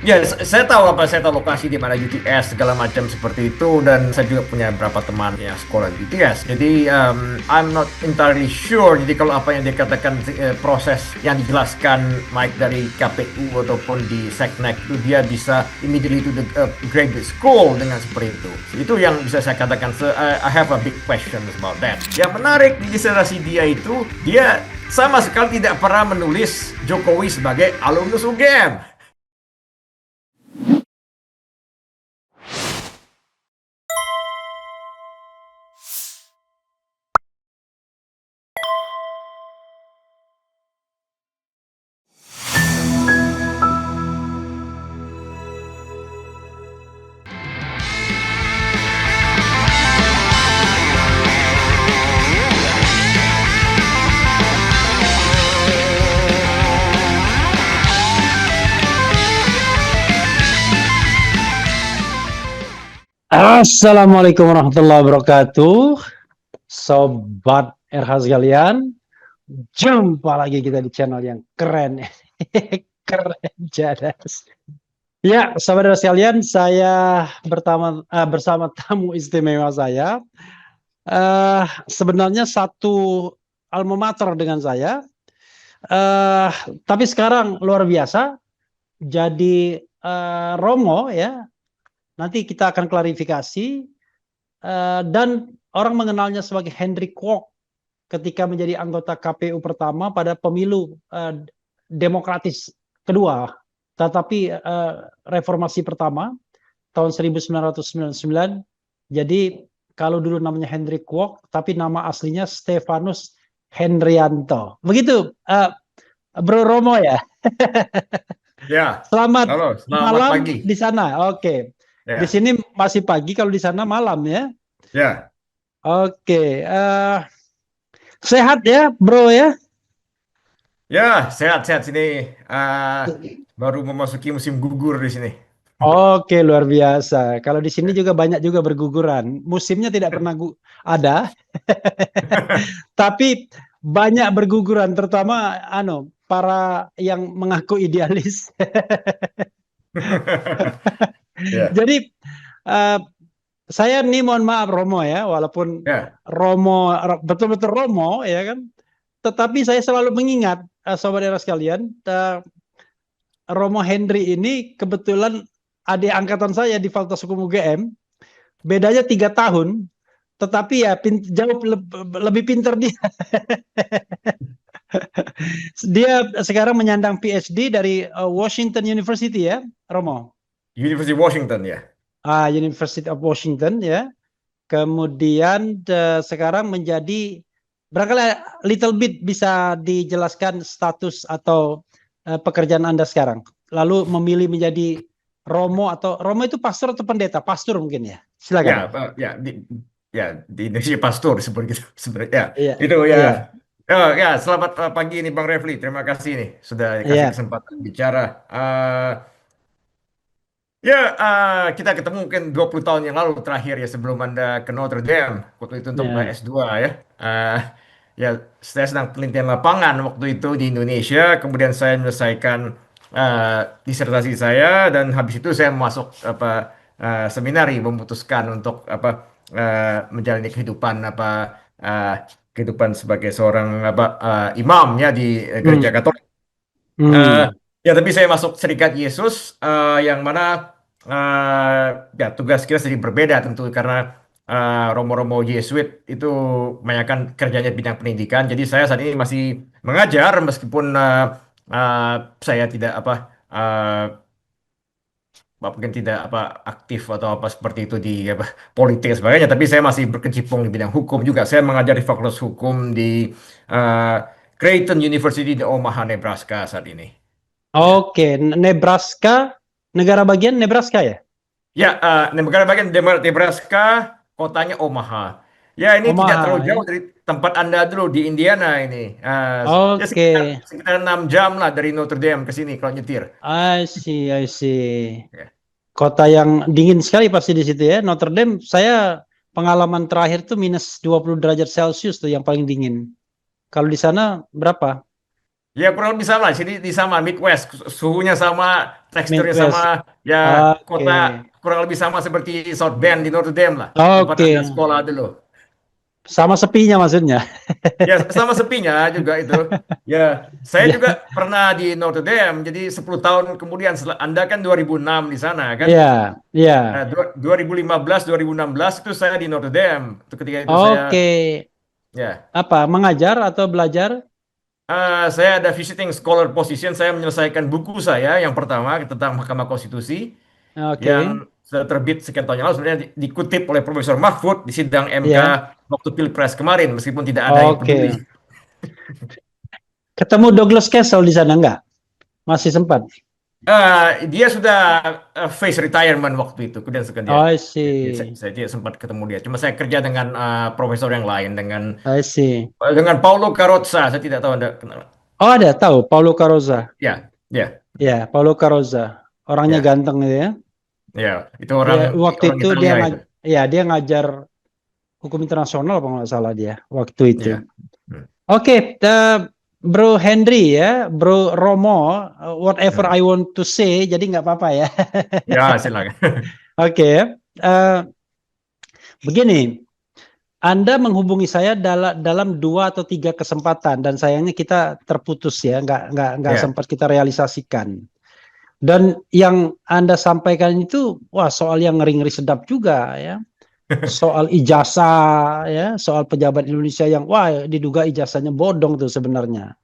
Ya, saya tahu saya tahu lokasi di mana UTS segala macam seperti itu, dan saya juga punya beberapa teman yang sekolah di UTS. Jadi I'm not entirely sure. Jadi kalau apa yang dikatakan proses yang dijelaskan Mike dari KPU ataupun di Seknek itu dia bisa immediately to the graduate school dengan seperti itu. Itu yang bisa saya katakan. So, I have a big question about that. Yang menarik di disertasi dia itu, dia sama sekali tidak pernah menulis Jokowi sebagai alumnus UGM. Assalamualaikum warahmatullahi wabarakatuh, Sobat RH sekalian. Jumpa lagi kita di channel yang keren, keren jadas. Ya, Sobat RH sekalian, saya bersama tamu istimewa saya. Sebenarnya satu alma mater dengan saya, tapi sekarang luar biasa. Jadi Romo ya. Nanti kita akan klarifikasi, dan orang mengenalnya sebagai Hendrik Kwok ketika menjadi anggota KPU pertama pada pemilu demokratis kedua, tetapi reformasi pertama tahun 1999. Jadi kalau dulu namanya Hendrik Kwok, tapi nama aslinya Stefanus Hendrianto. Begitu, Bro Romo ya. Ya, Selamat halo, selamat malam pagi. di sana. Oke. Ya, Di sini masih pagi, kalau di sana malam ya. ya, Oke, sehat ya, Bro ya? ya, sehat-sehat sini. Baru memasuki musim gugur di sini. Oke, luar biasa. Kalau di sini juga banyak juga berguguran. Musimnya tidak pernah ada, tapi banyak berguguran, terutama para yang mengaku idealis. Ya, Jadi saya nih mohon maaf Romo ya, walaupun ya, Romo betul-betul Romo ya kan, tetapi saya selalu mengingat Sobat era sekalian, Romo Henry ini kebetulan adik angkatan saya di Fakultas Hukum UGM, bedanya 3 tahun, tetapi ya jauh lebih pintar dia. Dia sekarang menyandang PhD dari Washington University ya, Romo. University Washington ya. University of Washington ya. Kemudian sekarang menjadi, barangkali little bit bisa dijelaskan status atau pekerjaan Anda sekarang. Lalu memilih menjadi Romo, atau Romo itu pastor atau pendeta? Pastor mungkin ya. Silakan. Ya, ya, di Indonesia pastor seperti itu sebenarnya. Iya, Itu ya. iya, Oh, ya, selamat pagi nih Bang Refli. Terima kasih nih sudah kasih iya, kesempatan bicara. Ya, kita ketemu mungkin 20 tahun yang lalu terakhir ya, sebelum Anda ke Notre Dame waktu itu untuk iya. S2 ya. Ya, saya sedang penelitian lapangan waktu itu di Indonesia, kemudian saya menyelesaikan disertasi saya, dan habis itu saya masuk seminari, memutuskan untuk menjalani kehidupan uh, kehidupan sebagai seorang imam ya di gereja Hmm, Katolik. Eh, hmm. ya, tapi saya masuk Serikat Yesus, yang mana ya tugas kita sedikit berbeda tentu, karena Romo-Romo Yesuit itu kebanyakan kerjanya di bidang pendidikan. Jadi saya saat ini masih mengajar, meskipun eh, saya tidak eh, mungkin tidak aktif atau seperti itu di politik dan sebagainya. Tapi saya masih berkecimpung di bidang hukum juga. Saya mengajar di Fakultas Hukum di eh, Creighton University di Omaha, Nebraska saat ini. Ya, Oke, Nebraska, negara bagian Nebraska ya? ya, negara bagian Nebraska, kotanya Omaha. Ya, ini tidak terlalu Omaha jauh ya. dari tempat Anda dulu di Indiana ini. Ya Oke, sekitar 6 jam lah dari Notre Dame ke sini kalau nyetir. I see, I see. Ya. Kota yang dingin sekali pasti di situ ya. Notre Dame, saya pengalaman terakhir tuh minus 20 derajat Celcius tuh yang paling dingin. Kalau di sana berapa? Ya kurang lebih sama, sini di sama Midwest, suhunya sama, teksturnya sama, Midwest. ya kota Oke. kurang lebih sama seperti South Bend di Notre Dame lah, tempat Oke. Anda sekolah dulu. Sama sepinya maksudnya. Ya, sama sepinya juga itu. Ya, saya Ya, juga pernah di Notre Dame, jadi 10 tahun kemudian, setelah Anda kan 2006 di sana kan. ya, Nah, ya. 2015, 2016 itu saya di Notre Dame. Itu ketika itu saya, Oke. ya, Apa? Mengajar atau belajar? saya ada visiting scholar position. Saya menyelesaikan buku saya yang pertama tentang Mahkamah Konstitusi yang Oke. sudah terbit sekian tahun yang lalu. Sebenarnya dikutip oleh Profesor Mahfud di sidang MK Ya. waktu Pilpres kemarin, meskipun tidak ada yang peduli. Oke. Ketemu Douglas Castle di sana enggak? Masih sempat. Dia sudah face retirement waktu itu, kemudian sekarang dia, Oh, I saya, see. saya tidak sempat ketemu dia. Cuma saya kerja dengan profesor yang lain, I see. dengan Paulo Carozza. Saya tidak tahu Anda kenal. Oh, ada tahu Paulo Carozza. Ya, ya, Ya, Paulo Carozza. Orangnya ya, ganteng gitu ya. ya. Itu Dia orang waktu orang itu Italia itu. ya dia ngajar hukum internasional apa nggak salah dia waktu itu. Ya. Hmm, Oke, Bro Henry ya, Bro Romo, whatever hmm. I want to say, jadi nggak apa-apa ya. Ya, silakan. Oke, begini, Anda menghubungi saya dalam 2 atau 3 kesempatan dan sayangnya kita terputus ya, nggak Ya. sempat kita realisasikan. Dan yang Anda sampaikan itu, wah soal yang ngeri-ngeri sedap juga ya. Soal ijazah ya, soal pejabat Indonesia yang wah diduga ijazahnya bodong tuh sebenarnya.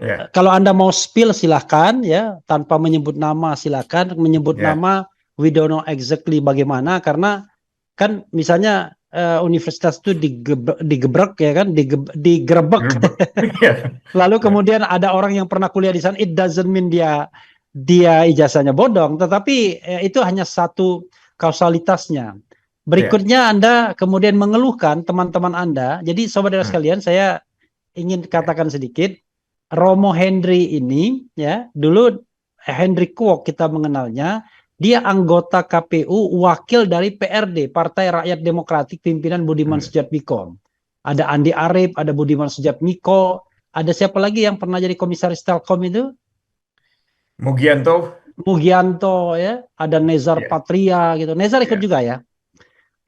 Ya. Kalau Anda mau spill silahkan ya, tanpa menyebut nama silahkan, menyebut Ya. nama we don't know exactly bagaimana karena kan misalnya universitas itu digebrek ya kan, digerebek. Ya. Lalu Ya. kemudian ada orang yang pernah kuliah di sana, it doesn't mean dia ijazahnya bodong, tetapi itu hanya satu kausalitasnya. Ya. Berikutnya Anda kemudian mengeluhkan teman-teman Anda. Jadi saudara Hmm, sekalian, saya ingin ya. katakan sedikit, Romo Henry ini ya, dulu Henry Kwok kita mengenalnya, dia anggota KPU, wakil dari PRD, Partai Rakyat Demokratik pimpinan Budiman Hmm. Sujatmiko. Ada Andi Arief, ada Budiman Sujatmiko, ada siapa lagi yang pernah jadi komisaris Telkom itu? Mugianto. Mugianto ya, ada Nezar Ya. Patria gitu. Nezar ikut Ya. juga ya.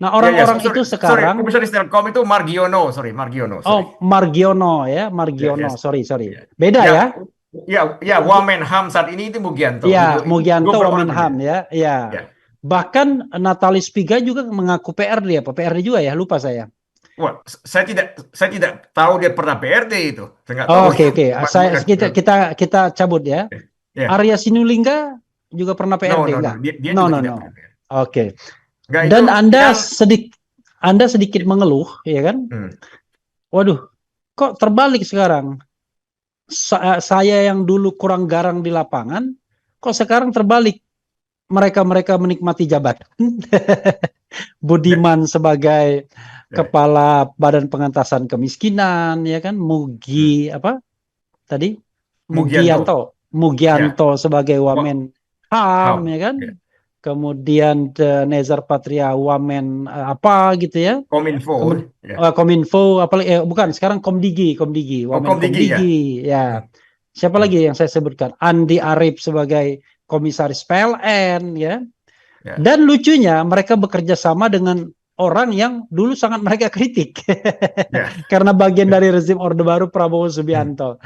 Nah, Ya, ya, orang-orang sorry, itu sorry, sekarang, komisaris Telkom itu Margiono, Margiono, sorry. Margiono ya, Ya, ya, Margiono, sorry, ya, beda ya, ya. ya, ya, Wamenham saat ini itu Mugianto, Ya, itu dua Mugianto, orang Wamenham berbeda. ya, ya. Ya, Bahkan Natalis Pigai juga mengaku PRD apa? PRD juga ya, lupa saya. wah, saya tidak tahu dia pernah PRD itu, saya nggak tahu Oh, dia oke. Saya mengaku. kita cabut ya. Ya, Arya Sinulinga juga pernah no, PRD no, no, enggak? dia No, juga no, tidak no. pernah PRD. Oke. Nggak itu Dan yang, Anda sedikit mengeluh, ya kan? hmm, Waduh, kok terbalik sekarang? Saya yang dulu kurang garang di lapangan, kok sekarang terbalik? Mereka menikmati jabatan. ya, Budiman sebagai ya, kepala Badan Pengentasan Kemiskinan, ya kan? hmm, Apa tadi? Mugianto, ya, Mugianto sebagai wah, Wamen HAM, ham, ya kan? ya, Kemudian Nezar Patria Wamen apa gitu ya? Kominfo, Kemudian ya, Kominfo, apalagi bukan sekarang Komdigi, oh, Wamen Komdigi ya. Komdigi, ya. Hmm, Siapa hmm, lagi yang saya sebutkan? Andi Arief sebagai komisaris PLN, ya. ya, Dan lucunya mereka bekerja sama dengan orang yang dulu sangat mereka kritik ya, karena bagian dari rezim Orde Baru Prabowo hmm, Subianto.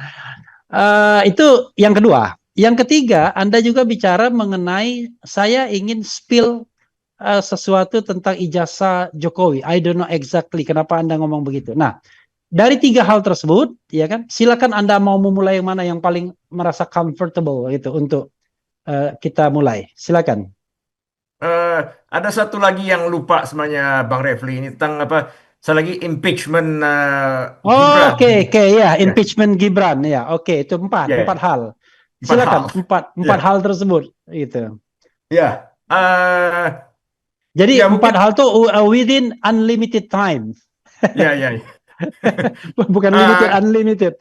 Itu yang kedua. Yang ketiga, Anda juga bicara mengenai saya ingin spill sesuatu tentang ijazah Jokowi. I don't know exactly kenapa Anda ngomong begitu. Nah, dari 3 hal tersebut, ya kan, silakan Anda mau memulai yang mana yang paling merasa comfortable gitu untuk kita mulai. Silakan. Eh, ada satu lagi yang lupa sebenarnya Bang Refli ini tentang apa? Saya lagi impeachment Gibran. Oke, oke, ya, Ya, impeachment Gibran, ya, oke, itu empat ya, hal. empat Silakan, hal. empat Ya, hal tersebut, gitu. ya, Jadi ya empat mungkin, hal tuh within unlimited time, ya, ya. bukan limited, Eh, unlimited.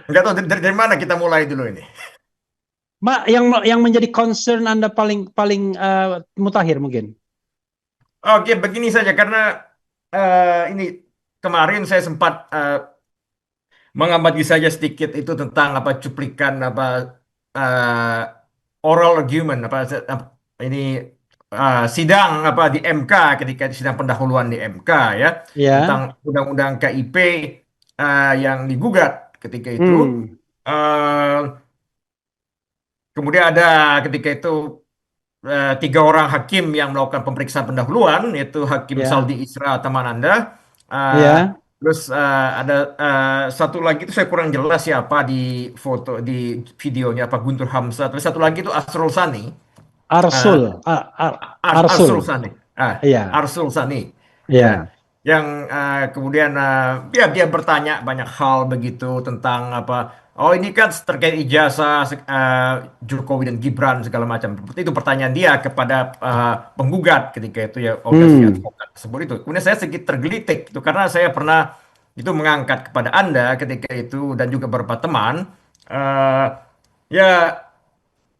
nggak tahu dari mana kita mulai dulu ini. Yang menjadi concern Anda paling paling mutakhir mungkin. Oke, begini saja karena ini kemarin saya sempat mengamati saja sedikit itu tentang apa cuplikan apa eh, oral argument ini sidang apa di MK ketika di sidang pendahuluan di MK ya tentang Ya. undang-undang KIP yang digugat ketika itu. Hmm. Eh, Kemudian ada ketika itu tiga orang hakim yang melakukan pemeriksaan pendahuluan, yaitu Hakim Saldi Ya. Isra Tamananda. Eh, Ya. Terus ada satu lagi itu saya kurang jelas siapa di foto di videonya apa Guntur Hamzah. Terus satu lagi itu Asrul Sani. Eh, Arsul. Arsul Arsul. Sani. Iya. Arsul Sani. Ya, Iya. yang kemudian ya dia bertanya banyak hal begitu tentang apa. Oh ini kan terkait ijazah Jokowi dan Gibran segala macam. Itu pertanyaan dia kepada penggugat ketika itu ya organisasi Hmm. advokat tersebut itu. Kemudian saya sedikit tergelitik itu karena saya pernah itu mengangkat kepada Anda ketika itu dan juga beberapa teman. eh, Ya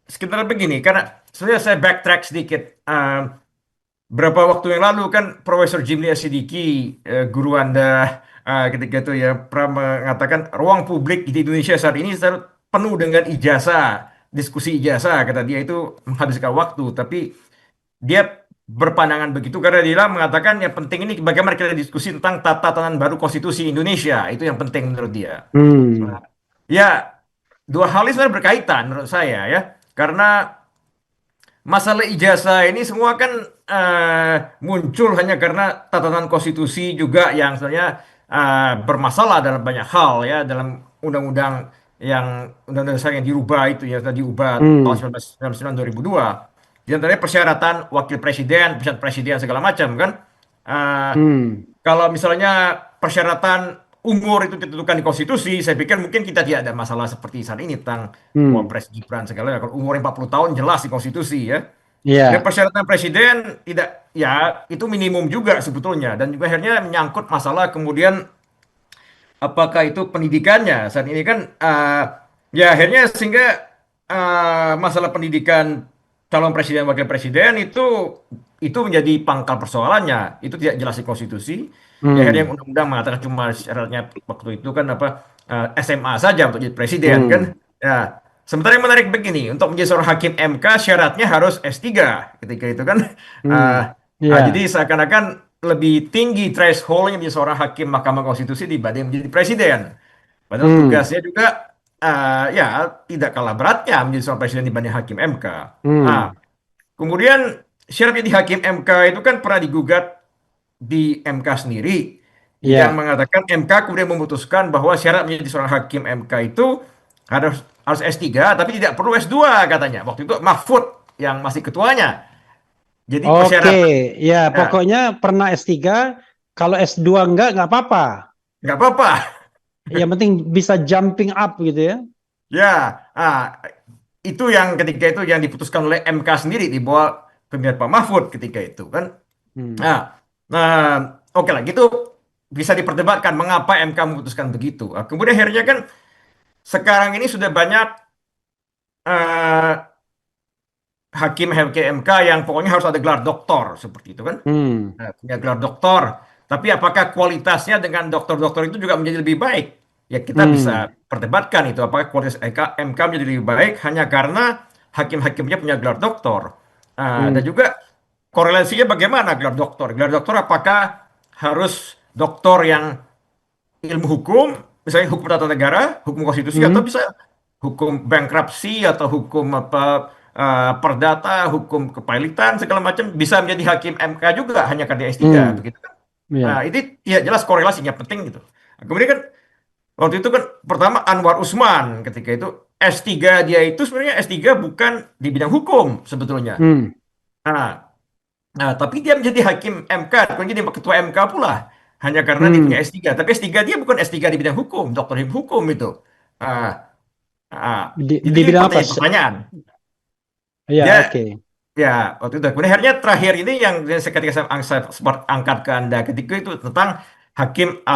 sekitar begini karena sebenarnya saya backtrack sedikit. Berapa waktu yang lalu kan Profesor Jimli Asidiki, guru Anda ketika itu ya pernah mengatakan ruang publik di Indonesia saat ini penuh dengan ijazah, diskusi ijazah kata dia itu menghabiskan waktu, tapi dia berpandangan begitu karena dia mengatakan yang penting ini bagaimana kita diskusi tentang tata tatanan baru konstitusi Indonesia, itu yang penting menurut dia. Hmm. Nah, ya dua hal ini sebenarnya berkaitan menurut saya ya, karena masalah ijazah ini semua kan muncul hanya karena tatanan konstitusi juga yang sebenarnya bermasalah dalam banyak hal ya dalam undang-undang undang-undang dasar yang dirubah itu ya sudah diubah tahun Hmm. 1999 2002. Di antaranya persyaratan wakil presiden, persyaratan presiden segala macam kan. Eh, Hmm. Kalau misalnya persyaratan umur itu ditentukan di konstitusi, saya pikir mungkin kita tidak ada masalah seperti saat ini tentang Hmm. Wapres Gibran segala. Kalau umur 40 tahun jelas di konstitusi ya. Dan Ya. persyaratan presiden tidak ya itu minimum juga sebetulnya dan juga akhirnya menyangkut masalah kemudian apakah itu pendidikannya saat ini kan ya akhirnya sehingga masalah pendidikan calon presiden wakil presiden itu menjadi pangkal persoalannya itu tidak jelas di konstitusi ya akhirnya Hmm. undang-undang mengatakan cuma syaratnya waktu itu kan apa SMA saja untuk jadi presiden kan Hmm. ya sementara yang menarik begini untuk menjadi seorang hakim MK syaratnya harus S3 ketika itu kan Hmm. jadi Ya. seakan-akan lebih tinggi thresholdnya menjadi seorang hakim Mahkamah Konstitusi dibanding menjadi presiden. Padahal Hmm. tugasnya juga ya tidak kalah beratnya menjadi seorang presiden dibanding hakim MK. Ah, Hmm. Kemudian syarat menjadi hakim MK itu kan pernah digugat di MK sendiri yang Ya. mengatakan MK kemudian memutuskan bahwa syarat menjadi seorang hakim MK itu harus S3 tapi tidak perlu S2 katanya. Waktu itu Mahfud yang masih ketuanya. Jadi Oke, persyaratan ya ya, pokoknya pernah S3, kalau S2 nggak apa-apa. nggak apa-apa. Yang penting bisa jumping up gitu ya. Ya, itu yang ketika itu yang diputuskan oleh MK sendiri di bawah pemilihan Pak Mahfud ketika itu kan. Hmm. Nah, nah oke lah gitu bisa diperdebatkan mengapa MK memutuskan begitu. Kemudian akhirnya kan sekarang ini sudah banyak eh, hakim MK yang pokoknya harus ada gelar doktor seperti itu kan. Hmm. Punya gelar doktor. Tapi apakah kualitasnya dengan doktor-doktor itu juga menjadi lebih baik? Ya kita bisa Hmm. perdebatkan itu. Apakah kualitas MK menjadi lebih baik hanya karena hakim-hakimnya punya gelar doktor? Dan Hmm. juga korelasinya bagaimana gelar doktor? Gelar doktor apakah harus doktor yang ilmu hukum, misalnya hukum tata negara, hukum konstitusi, atau Hmm. bisa hukum bankruptcy atau hukum apa perdata, hukum kepailitan segala macam bisa menjadi hakim MK juga hanya karena S3 Hmm. begitu kan. Ya. Ini ya jelas korelasinya penting gitu. Kemudian kan waktu itu kan pertama Anwar Usman ketika itu S3 dia itu sebenarnya S3 bukan di bidang hukum sebetulnya. Hmm. Nah, tapi dia menjadi hakim MK, kemudian jadi ketua MK pula. Hanya karena dia punya Hmm. S3. Tapi S3 dia bukan S3 di bidang hukum, doktor hukum itu. Ah, ah. Itu Di jadi bidang apa? pertanyaan-pertanyaan. Ya, Dia oke. ya waktu itu. Kemudian akhirnya terakhir ini yang ketika saya sempat angkat ke Anda ketika itu tentang Hakim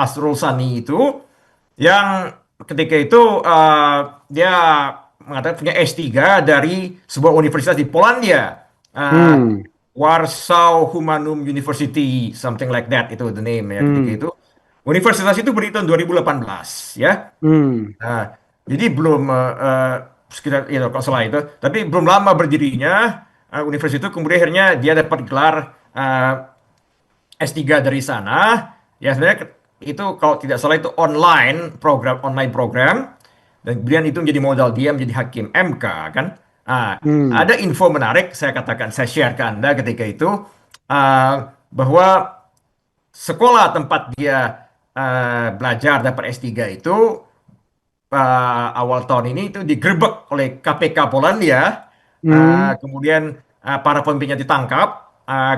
Asrul Sani itu yang ketika itu dia mengatakan punya S3 dari sebuah universitas di Polandia. Uh, Hmm. Warsaw Humanum University, something like that itu the name ya ketika Hmm. itu. Universitas itu berdiri tahun 2018 ya. Hmm. Nah, jadi belum sekitar itu kalau salah itu. Tapi belum lama berdirinya universitas itu, kemudian akhirnya dia dapat gelar S3 dari sana. Ya sebenarnya itu kalau tidak salah itu online program, dan kemudian itu menjadi modal dia menjadi hakim MK kan. Hmm. Ada info menarik saya share ke Anda ketika itu, bahwa sekolah tempat dia belajar dapat S3 itu awal tahun ini itu digerebek oleh KPK Polandia. Hmm. Kemudian para pemimpinnya ditangkap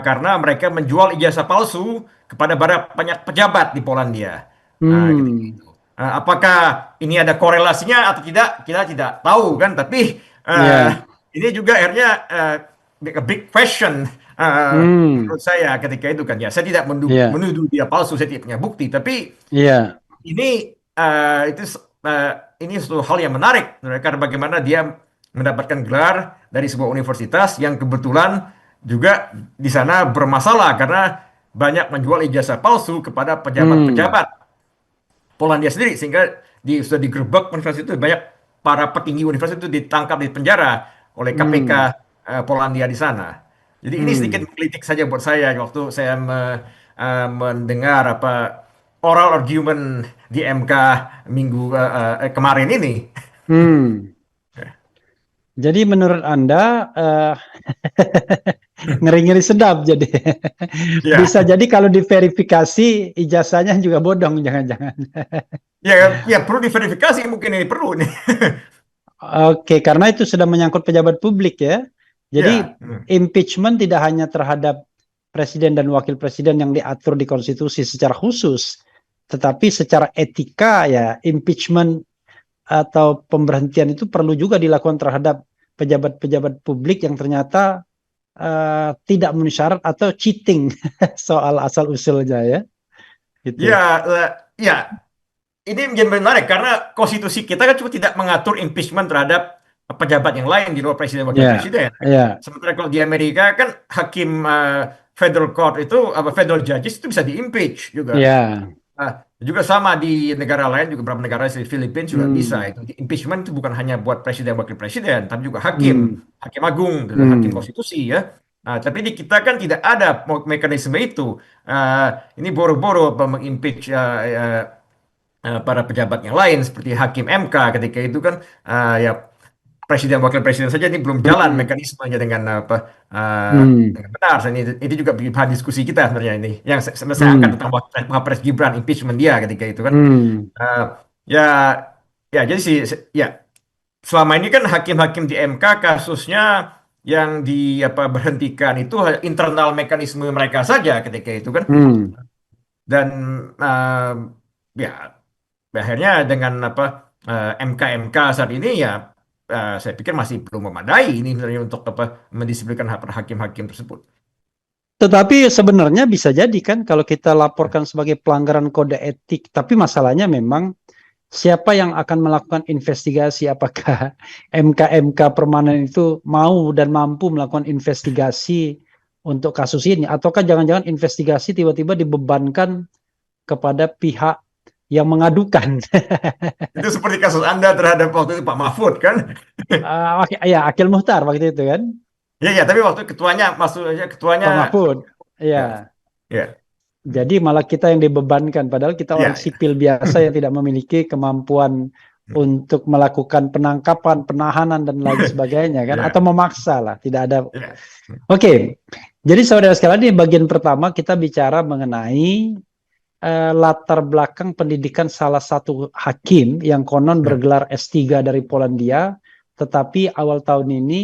karena mereka menjual ijazah palsu kepada banyak pejabat di Polandia. Ketika Hmm. itu. Apakah ini ada korelasinya atau tidak, kita tidak tahu kan. Tapi Ya. ini juga akhirnya a big question Hmm. menurut saya ketika itu kan. Ya, saya tidak Ya. menuduh dia palsu, saya tidak punya bukti. Tapi Ya. ini itu ini suatu hal yang menarik karena bagaimana dia mendapatkan gelar dari sebuah universitas yang kebetulan juga di sana bermasalah karena banyak menjual ijazah palsu kepada Hmm. pejabat-pejabat Polandia sendiri, sehingga sudah digerebek universitas itu, banyak para petinggi universitas itu ditangkap di penjara oleh KPK Hmm. Polandia di sana. Jadi ini sedikit Hmm. kritik saja buat saya waktu saya mendengar oral argument di MK minggu kemarin ini. Hmm. Jadi menurut Anda ngeri-ngeri sedap jadi. Ya, Bisa jadi kalau diverifikasi ijazahnya juga bodong jangan-jangan. ya, ya perlu diverifikasi, mungkin ini perlu nih. Oke, karena itu sudah menyangkut pejabat publik ya. Jadi Ya, hmm. impeachment tidak hanya terhadap presiden dan wakil presiden yang diatur di konstitusi secara khusus, tetapi secara etika ya impeachment atau pemberhentian itu perlu juga dilakukan terhadap pejabat-pejabat publik yang ternyata tidak memenuhi syarat atau cheating soal asal usulnya ya. Ya, Gitu. ya, ini menjadi menarik karena konstitusi kita kan cuma tidak mengatur impeachment terhadap pejabat yang lain di luar presiden wakil Ya, presiden. ya, Sementara kalau di Amerika kan hakim federal court itu federal judges itu bisa diimpeach juga. ya. Juga sama di negara lain, juga beberapa negara di Filipina juga bisa. Hmm, Itu impeachment itu bukan hanya buat presiden wakil presiden, tapi juga hmm, hakim agung, hakim hmm, konstitusi ya. Tapi di kita kan tidak ada mekanisme itu. Ini boro-boro mengimpeach para pejabat yang lain seperti hakim MK ketika itu kan, ya presiden wakil presiden saja ini belum jalan hmm, mekanismenya dengan hmm, dengan benar. Dan ini juga bahan diskusi kita sebenarnya ini. Yang saya angkat hmm, tentang Wapres Gibran, impeachment dia ketika itu kan. hmm, Eh, ya, ya jadi sih, ya selama ini kan hakim-hakim di MK kasusnya yang berhentikan itu internal mekanisme mereka saja ketika itu kan. hmm. Dan eh, ya akhirnya dengan MK saat ini ya, saya pikir masih belum memadai ini sebenarnya untuk mendisiplinkan hakim-hakim tersebut. Tetapi sebenarnya bisa jadi kan kalau kita laporkan sebagai pelanggaran kode etik, tapi masalahnya memang siapa yang akan melakukan investigasi? Apakah MK-MK permanen itu mau dan mampu melakukan investigasi untuk kasus ini? Ataukah jangan-jangan investigasi tiba-tiba dibebankan kepada pihak yang mengadukan? Itu seperti kasus Anda terhadap waktu itu Pak Mahfud kan? Ya, Akil Muhtar waktu itu kan, Ya, ya, tapi waktu ketuanya maksudnya ketuanya Pak Mahfud. ya, Ya, ya, jadi malah kita yang dibebankan, padahal kita orang ya, ya. sipil biasa yang tidak memiliki kemampuan untuk melakukan penangkapan, penahanan dan lain sebagainya kan, atau Ya, memaksa lah, tidak ada. ya, Oke, jadi saudara sekalian di bagian pertama kita bicara mengenai latar belakang pendidikan salah satu hakim yang konon bergelar S3 dari Polandia, tetapi awal tahun ini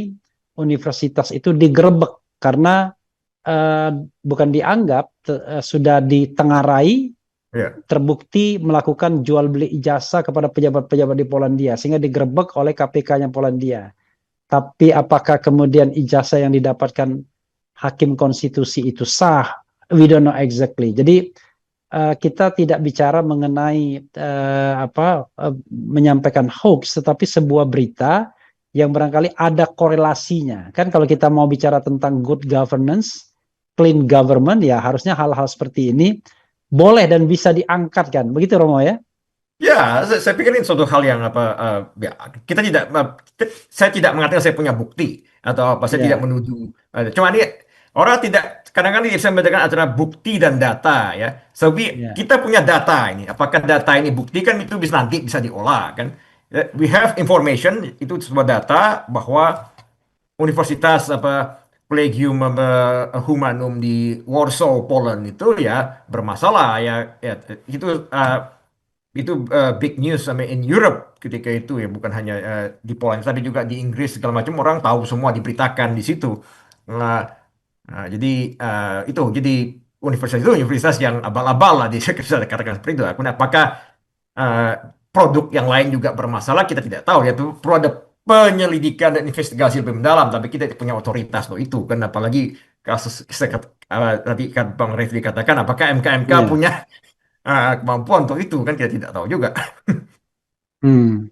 universitas itu digerebek karena eh, bukan dianggap sudah ditengarai, ya. terbukti melakukan jual beli ijazah kepada pejabat-pejabat di Polandia sehingga digerebek oleh KPK-nya Polandia. Tapi apakah kemudian ijazah yang didapatkan hakim konstitusi itu sah? We don't know exactly. Jadi kita tidak bicara mengenai menyampaikan hoax, tetapi sebuah berita yang barangkali ada korelasinya. Kan kalau kita mau bicara tentang good governance, clean government, ya harusnya hal-hal seperti ini boleh dan bisa diangkat kan. Begitu Romo ya? Ya, saya pikir ini suatu hal yang apa, ya, kita tidak, saya tidak mengatakan saya punya bukti atau apa, saya tidak Ya, menuduh. Cuma ini orang tidak, kadang-kadang saya membedakan antara bukti dan data ya. So ya, kita punya data ini. Apakah data ini bukti kan itu bisa nanti bisa diolah kan? We have information itu sebuah data bahwa Universitas apa Collegium Humanum di Warsaw, Poland itu ya bermasalah ya, ya itu big news sama in Europe ketika itu ya, bukan hanya di Poland tapi juga di Inggris segala macam, orang tahu semua, diberitakan di situ. Nah, jadi itu jadi universitas itu universitas yang abal-abal lah, bisa katakan seperti itu. Apakah eh, produk yang lain juga bermasalah, kita tidak tahu ya, itu perlu ada penyelidikan dan investigasi lebih mendalam, tapi kita tidak punya otoritas loh itu kan, apalagi kasus tadi kan Bang Refli katakan, apakah MKMK ya. punya kemampuan untuk itu kan, kita tidak tahu juga. Hmm.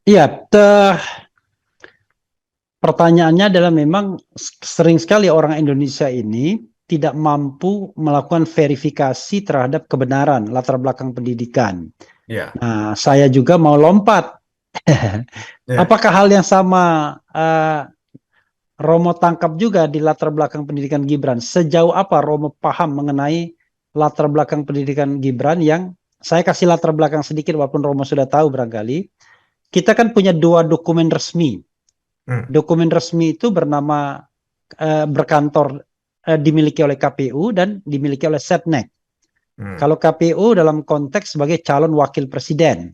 Iya, pertanyaannya adalah memang sering sekali orang Indonesia ini tidak mampu melakukan verifikasi terhadap kebenaran latar belakang pendidikan. Ya, Nah, saya juga mau lompat. ya. Apakah hal yang sama Romo tangkap juga di latar belakang pendidikan Gibran? Sejauh apa Romo paham mengenai latar belakang pendidikan Gibran yang saya kasih latar belakang sedikit walaupun Romo sudah tahu barangkali. Kita kan punya dua dokumen resmi. Hmm, Dokumen resmi itu bernama berkantor dimiliki oleh KPU dan dimiliki oleh Setnek. hmm, Kalau KPU dalam konteks sebagai calon wakil presiden,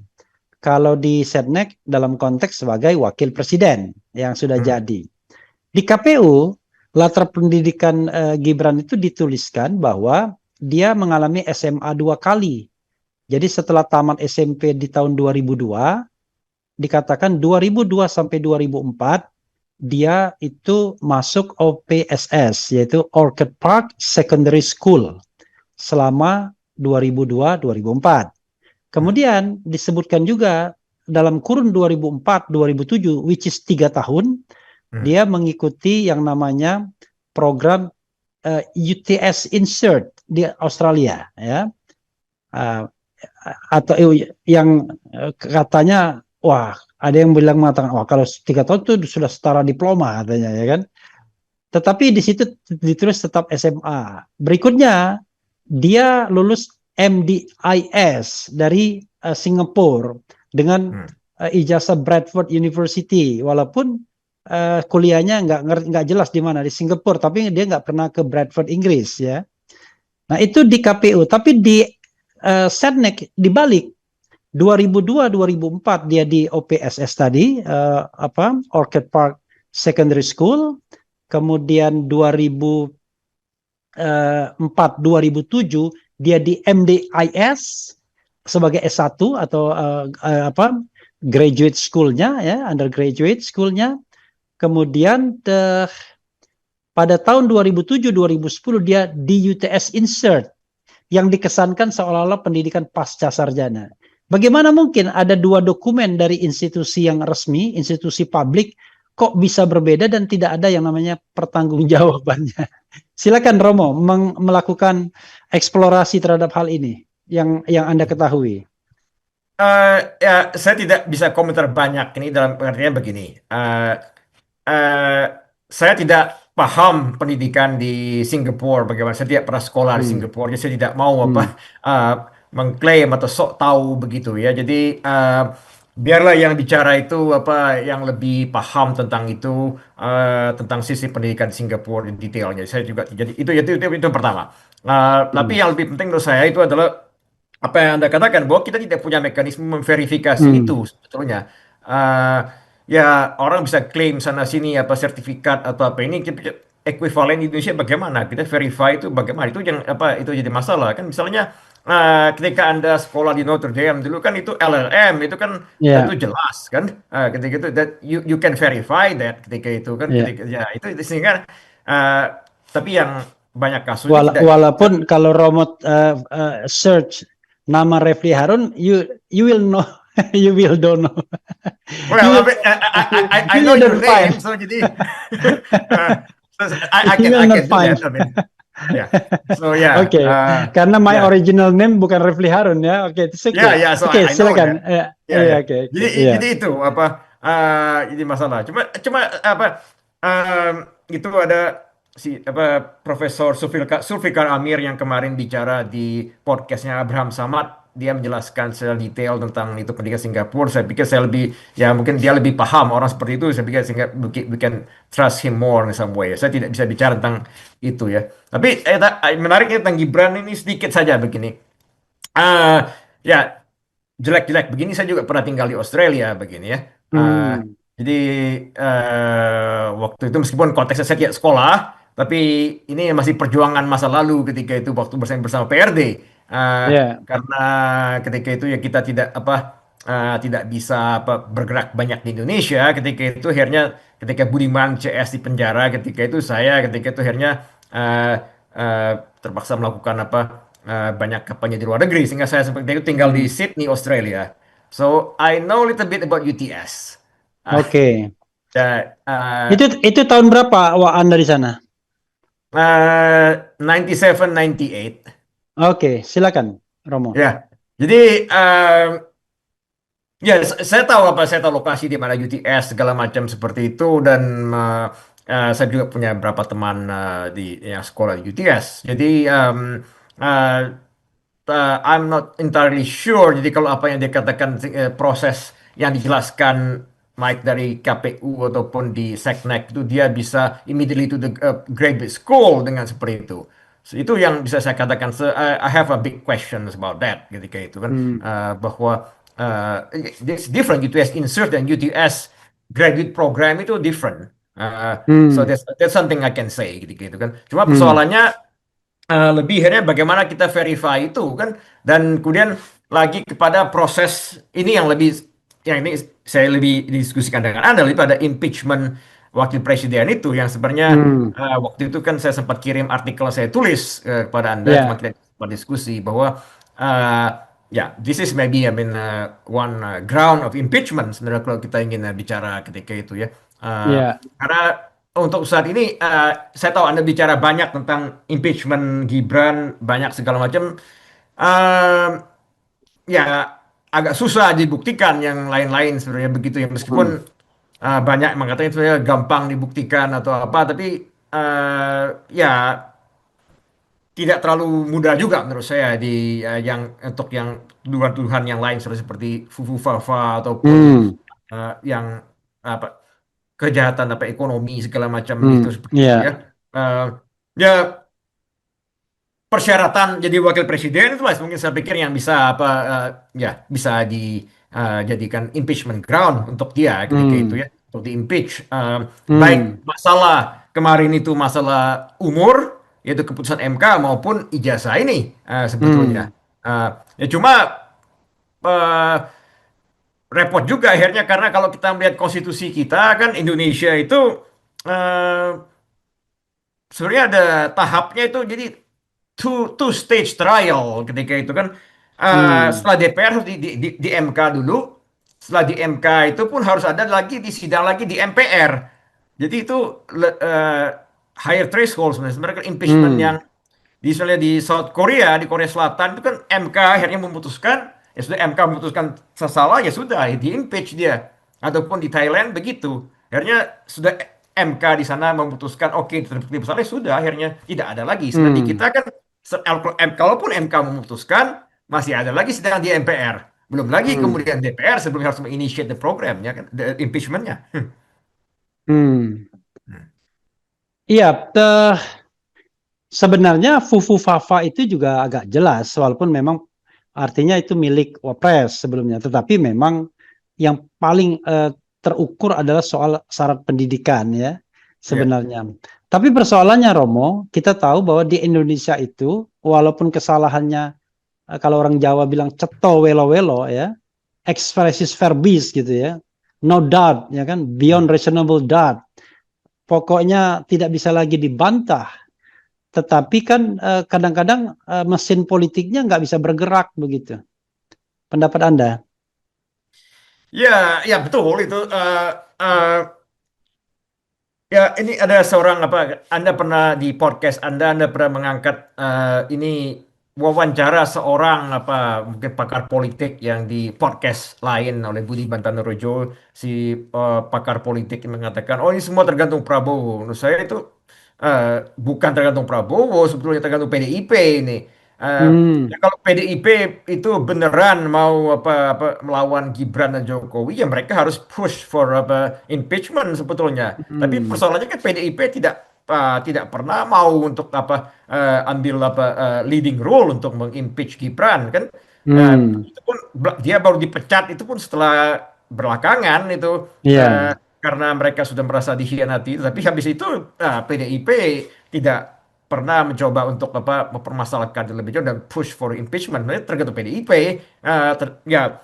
kalau di Setnek dalam konteks sebagai wakil presiden yang sudah hmm, jadi. Di KPU latar pendidikan Gibran itu dituliskan bahwa dia mengalami SMA 2 kali. Jadi setelah tamat SMP di tahun 2002, dikatakan 2002 sampai 2004 dia itu masuk OPSS, yaitu Orchid Park Secondary School, selama 2002-2004. hmm, Kemudian disebutkan juga dalam kurun 2004-2007, which is 3 tahun, hmm, dia mengikuti yang namanya program UTS Insert di Australia, ya. Uh, atau yang katanya, wah, ada yang bilang mengatakan, wah, kalau 3 tahun itu sudah setara diploma katanya, ya kan. Tetapi di situ ditulis tetap SMA. Berikutnya dia lulus MDIS dari Singapura dengan hmm. ijazah Bradford University, walaupun kuliahnya nggak jelas di mana, di Singapura, tapi dia nggak pernah ke Bradford Inggris, ya. Nah, itu di KPU, tapi di Setnek dibalik. 2002-2004 dia di OPSS tadi, Orchid Park Secondary School. Kemudian 2004-2007 dia di MDIS sebagai S1 atau graduate school-nya, ya, undergraduate school-nya. Kemudian pada tahun 2007-2010 dia di UTS Insert yang dikesankan seolah-olah pendidikan pasca sarjana. Bagaimana mungkin ada dua dokumen dari institusi yang resmi, institusi publik, kok bisa berbeda dan tidak ada yang namanya pertanggungjawabannya? Silakan Romo melakukan eksplorasi terhadap hal ini yang Anda ketahui. Ya, saya tidak bisa komentar banyak ini, dalam pengertian begini. Eh, saya tidak paham pendidikan di Singapura bagaimana. Saya tidak pernah sekolah di Hmm, Singapura, jadi saya tidak mau apa hmm, eh, mengklaim atau sok tahu begitu ya. Jadi biarlah yang bicara itu apa yang lebih paham tentang itu, tentang sisi pendidikan di Singapura di detailnya. Saya juga jadi itu yang pertama. Tapi hmm, yang lebih penting menurut saya itu adalah apa yang Anda katakan, bahwa kita tidak punya mekanisme memverifikasi hmm. itu sebetulnya. Eh, ya orang bisa klaim sana sini apa sertifikat atau apa, ini ekuivalen di Indonesia bagaimana? Kita verify itu bagaimana? Itu yang apa itu jadi masalah kan, misalnya ketika Anda sekolah di Notre Dame dulu kan itu LLM itu kan itu Ya, jelas kan. Ketika itu that you can verify that ketika itu kan, ya. ketika ya itu sehingga eh, tapi yang banyak kasus ini tidak. Walaupun kalau Romo search nama Refli Harun, you will know, you will don't know, you Well, I, will mean, I you know will your not find, name, so jadi uh, so I you will I not can do find. that. I mean, Ya, so ya, Oke, karena my ya, original name bukan Refli Harun ya. Oke, itu ya, oke. ya. So Oke, I know silakan. that. Ya, Iya, ya. oke, oke. Jadi, Iya. jadi itu apa? Ini masalah. Cuma apa? em, itu ada si apa Profesor Sulfikar Amir yang kemarin bicara di podcastnya Abraham Samad. Dia menjelaskan secara detail tentang itu pendidikan Singapura. Saya pikir saya lebih, ya mungkin dia lebih paham orang seperti itu. Saya pikir sehingga we can trust him more in some way. Saya tidak bisa bicara tentang itu ya. Tapi menariknya tentang Gibran ini sedikit saja begini. Ya, jelek-jelek begini saya juga pernah tinggal di Australia begini ya. Ah, Hmm, jadi waktu itu meskipun konteksnya saya tidak sekolah, tapi ini masih perjuangan masa lalu ketika itu waktu bersama PRD. Ah, ya. karena ketika itu ya kita tidak bisa bergerak banyak di Indonesia. Ketika itu akhirnya ketika Budiman CS di penjara, ketika itu akhirnya eh, eh, terpaksa melakukan banyak kampanye di luar negeri sehingga saya seperti itu tinggal di Hmm, Sydney, Australia. So I know a little bit about UTS. Ah, oke. ya, Itu tahun berapa Anda di sana? 97, 98. Oke, silakan, Romo. Ya, jadi ya, saya tahu lokasi di mana UTS segala macam seperti itu dan saya juga punya beberapa teman di yang sekolah di UTS. Jadi uh, I'm not entirely sure. Jadi kalau apa yang dikatakan proses yang dijelaskan baik dari KPU ataupun di Seknek itu dia bisa immediately to the graduate school dengan seperti itu. So, itu yang bisa saya katakan. I have a big questions about that ketika itu kan. Hmm, Bahwa it's different UTS insert dan UTS graduate program itu different. So hmm, that's something I can say gitu kan. Cuma hmm, persoalannya lebih akhirnya bagaimana kita verify itu kan dan kemudian lagi kepada proses ini yang ini saya lebih diskusikan dengan Anda lebih pada impeachment wakil presiden itu yang sebenarnya hmm. waktu itu kan saya sempat kirim artikel saya tulis kepada Anda cuma Ya, kita sempat diskusi bahwa uh, ya this is maybe one ground of impeachment sebenarnya kalau kita ingin bicara ketika itu ya. ya. Karena untuk saat ini, saya tahu Anda bicara banyak tentang impeachment Gibran, banyak segala macam. Eh, ya, agak susah dibuktikan yang lain-lain sebenarnya begitu ya. Meskipun Hmm, banyak mengatakan itu sebenarnya gampang dibuktikan atau apa, tapi ya tidak terlalu mudah juga menurut saya yang untuk yang tuduhan-tuduhan yang lain seperti Fufu Fafa ataupun hmm, yang apa kejahatan ekonomi segala macam itu hmm. seperti itu ya. Ya, Eh, ya persyaratan jadi wakil presiden itu lah mungkin saya pikir yang bisa ya bisa dijadikan impeachment ground untuk dia ketika itu hmm, ya untuk di impeach. Baik hmm, masalah kemarin itu masalah umur yaitu keputusan MK maupun ijazah ini sebetulnya. hmm, Eh, ya cuma eh, repot juga akhirnya karena kalau kita melihat konstitusi kita kan Indonesia itu eh, sebenarnya ada tahapnya itu jadi two stage trial ketika itu kan. hmm, Setelah DPR harus di MK dulu, setelah di MK itu pun harus ada lagi di sidang lagi di MPR. Jadi itu higher threshold sebenarnya. Sebenarnya kan impeachment yang hmm, misalnya di South Korea, di Korea Selatan itu kan MK akhirnya memutuskan, ya sudah MK memutuskan salah ya sudah di impeach dia. Ataupun di Thailand begitu. Akhirnya sudah MK di sana memutuskan oke terbukti bersalah ya sudah akhirnya tidak ada lagi. Sedang di hmm, kita kan kalaupun MK memutuskan masih ada lagi sedang di MPR. Belum lagi hmm, kemudian DPR sebelum harus menginitiate the programnya kan, the impeachmentnya. hmm. Iya, sebenarnya Fufu Fafa itu juga agak jelas, walaupun memang artinya itu milik Wapres sebelumnya. Tetapi memang yang paling terukur adalah soal syarat pendidikan ya Ya, sebenarnya. Tapi persoalannya Romo, kita tahu bahwa di Indonesia itu walaupun kesalahannya kalau orang Jawa bilang ceto welo-welo ya, expressis verbis gitu ya, no doubt ya kan, beyond reasonable doubt. Pokoknya tidak bisa lagi dibantah. Tetapi kan kadang-kadang mesin politiknya nggak bisa bergerak begitu. Pendapat Anda? ya, ya betul itu. Eh, Ya, ini ada seorang apa? Anda pernah di podcast Anda pernah mengangkat ini wawancara seorang apa mungkin pakar politik yang di podcast lain oleh Budi Bantanurojo, si pakar politik yang mengatakan, oh ini semua tergantung Prabowo. Menurut saya itu bukan tergantung Prabowo, sebetulnya tergantung PDIP ini. Eh, Hmm, ya kalau PDIP itu beneran mau apa melawan Gibran dan Jokowi, ya mereka harus push for apa impeachment sebetulnya. Tapi hmm, persoalannya kan PDIP tidak pernah mau untuk apa ambil apa leading role untuk mengimpeach Gibran kan. hmm, Itu pun dia baru dipecat itu pun setelah belakangan itu iya, eh, karena mereka sudah merasa dikhianati. Tapi habis itu PDIP tidak pernah mencoba untuk apa mempermasalahkan lebih jauh dan push for impeachment. Mereka tergantung PDIP. Ya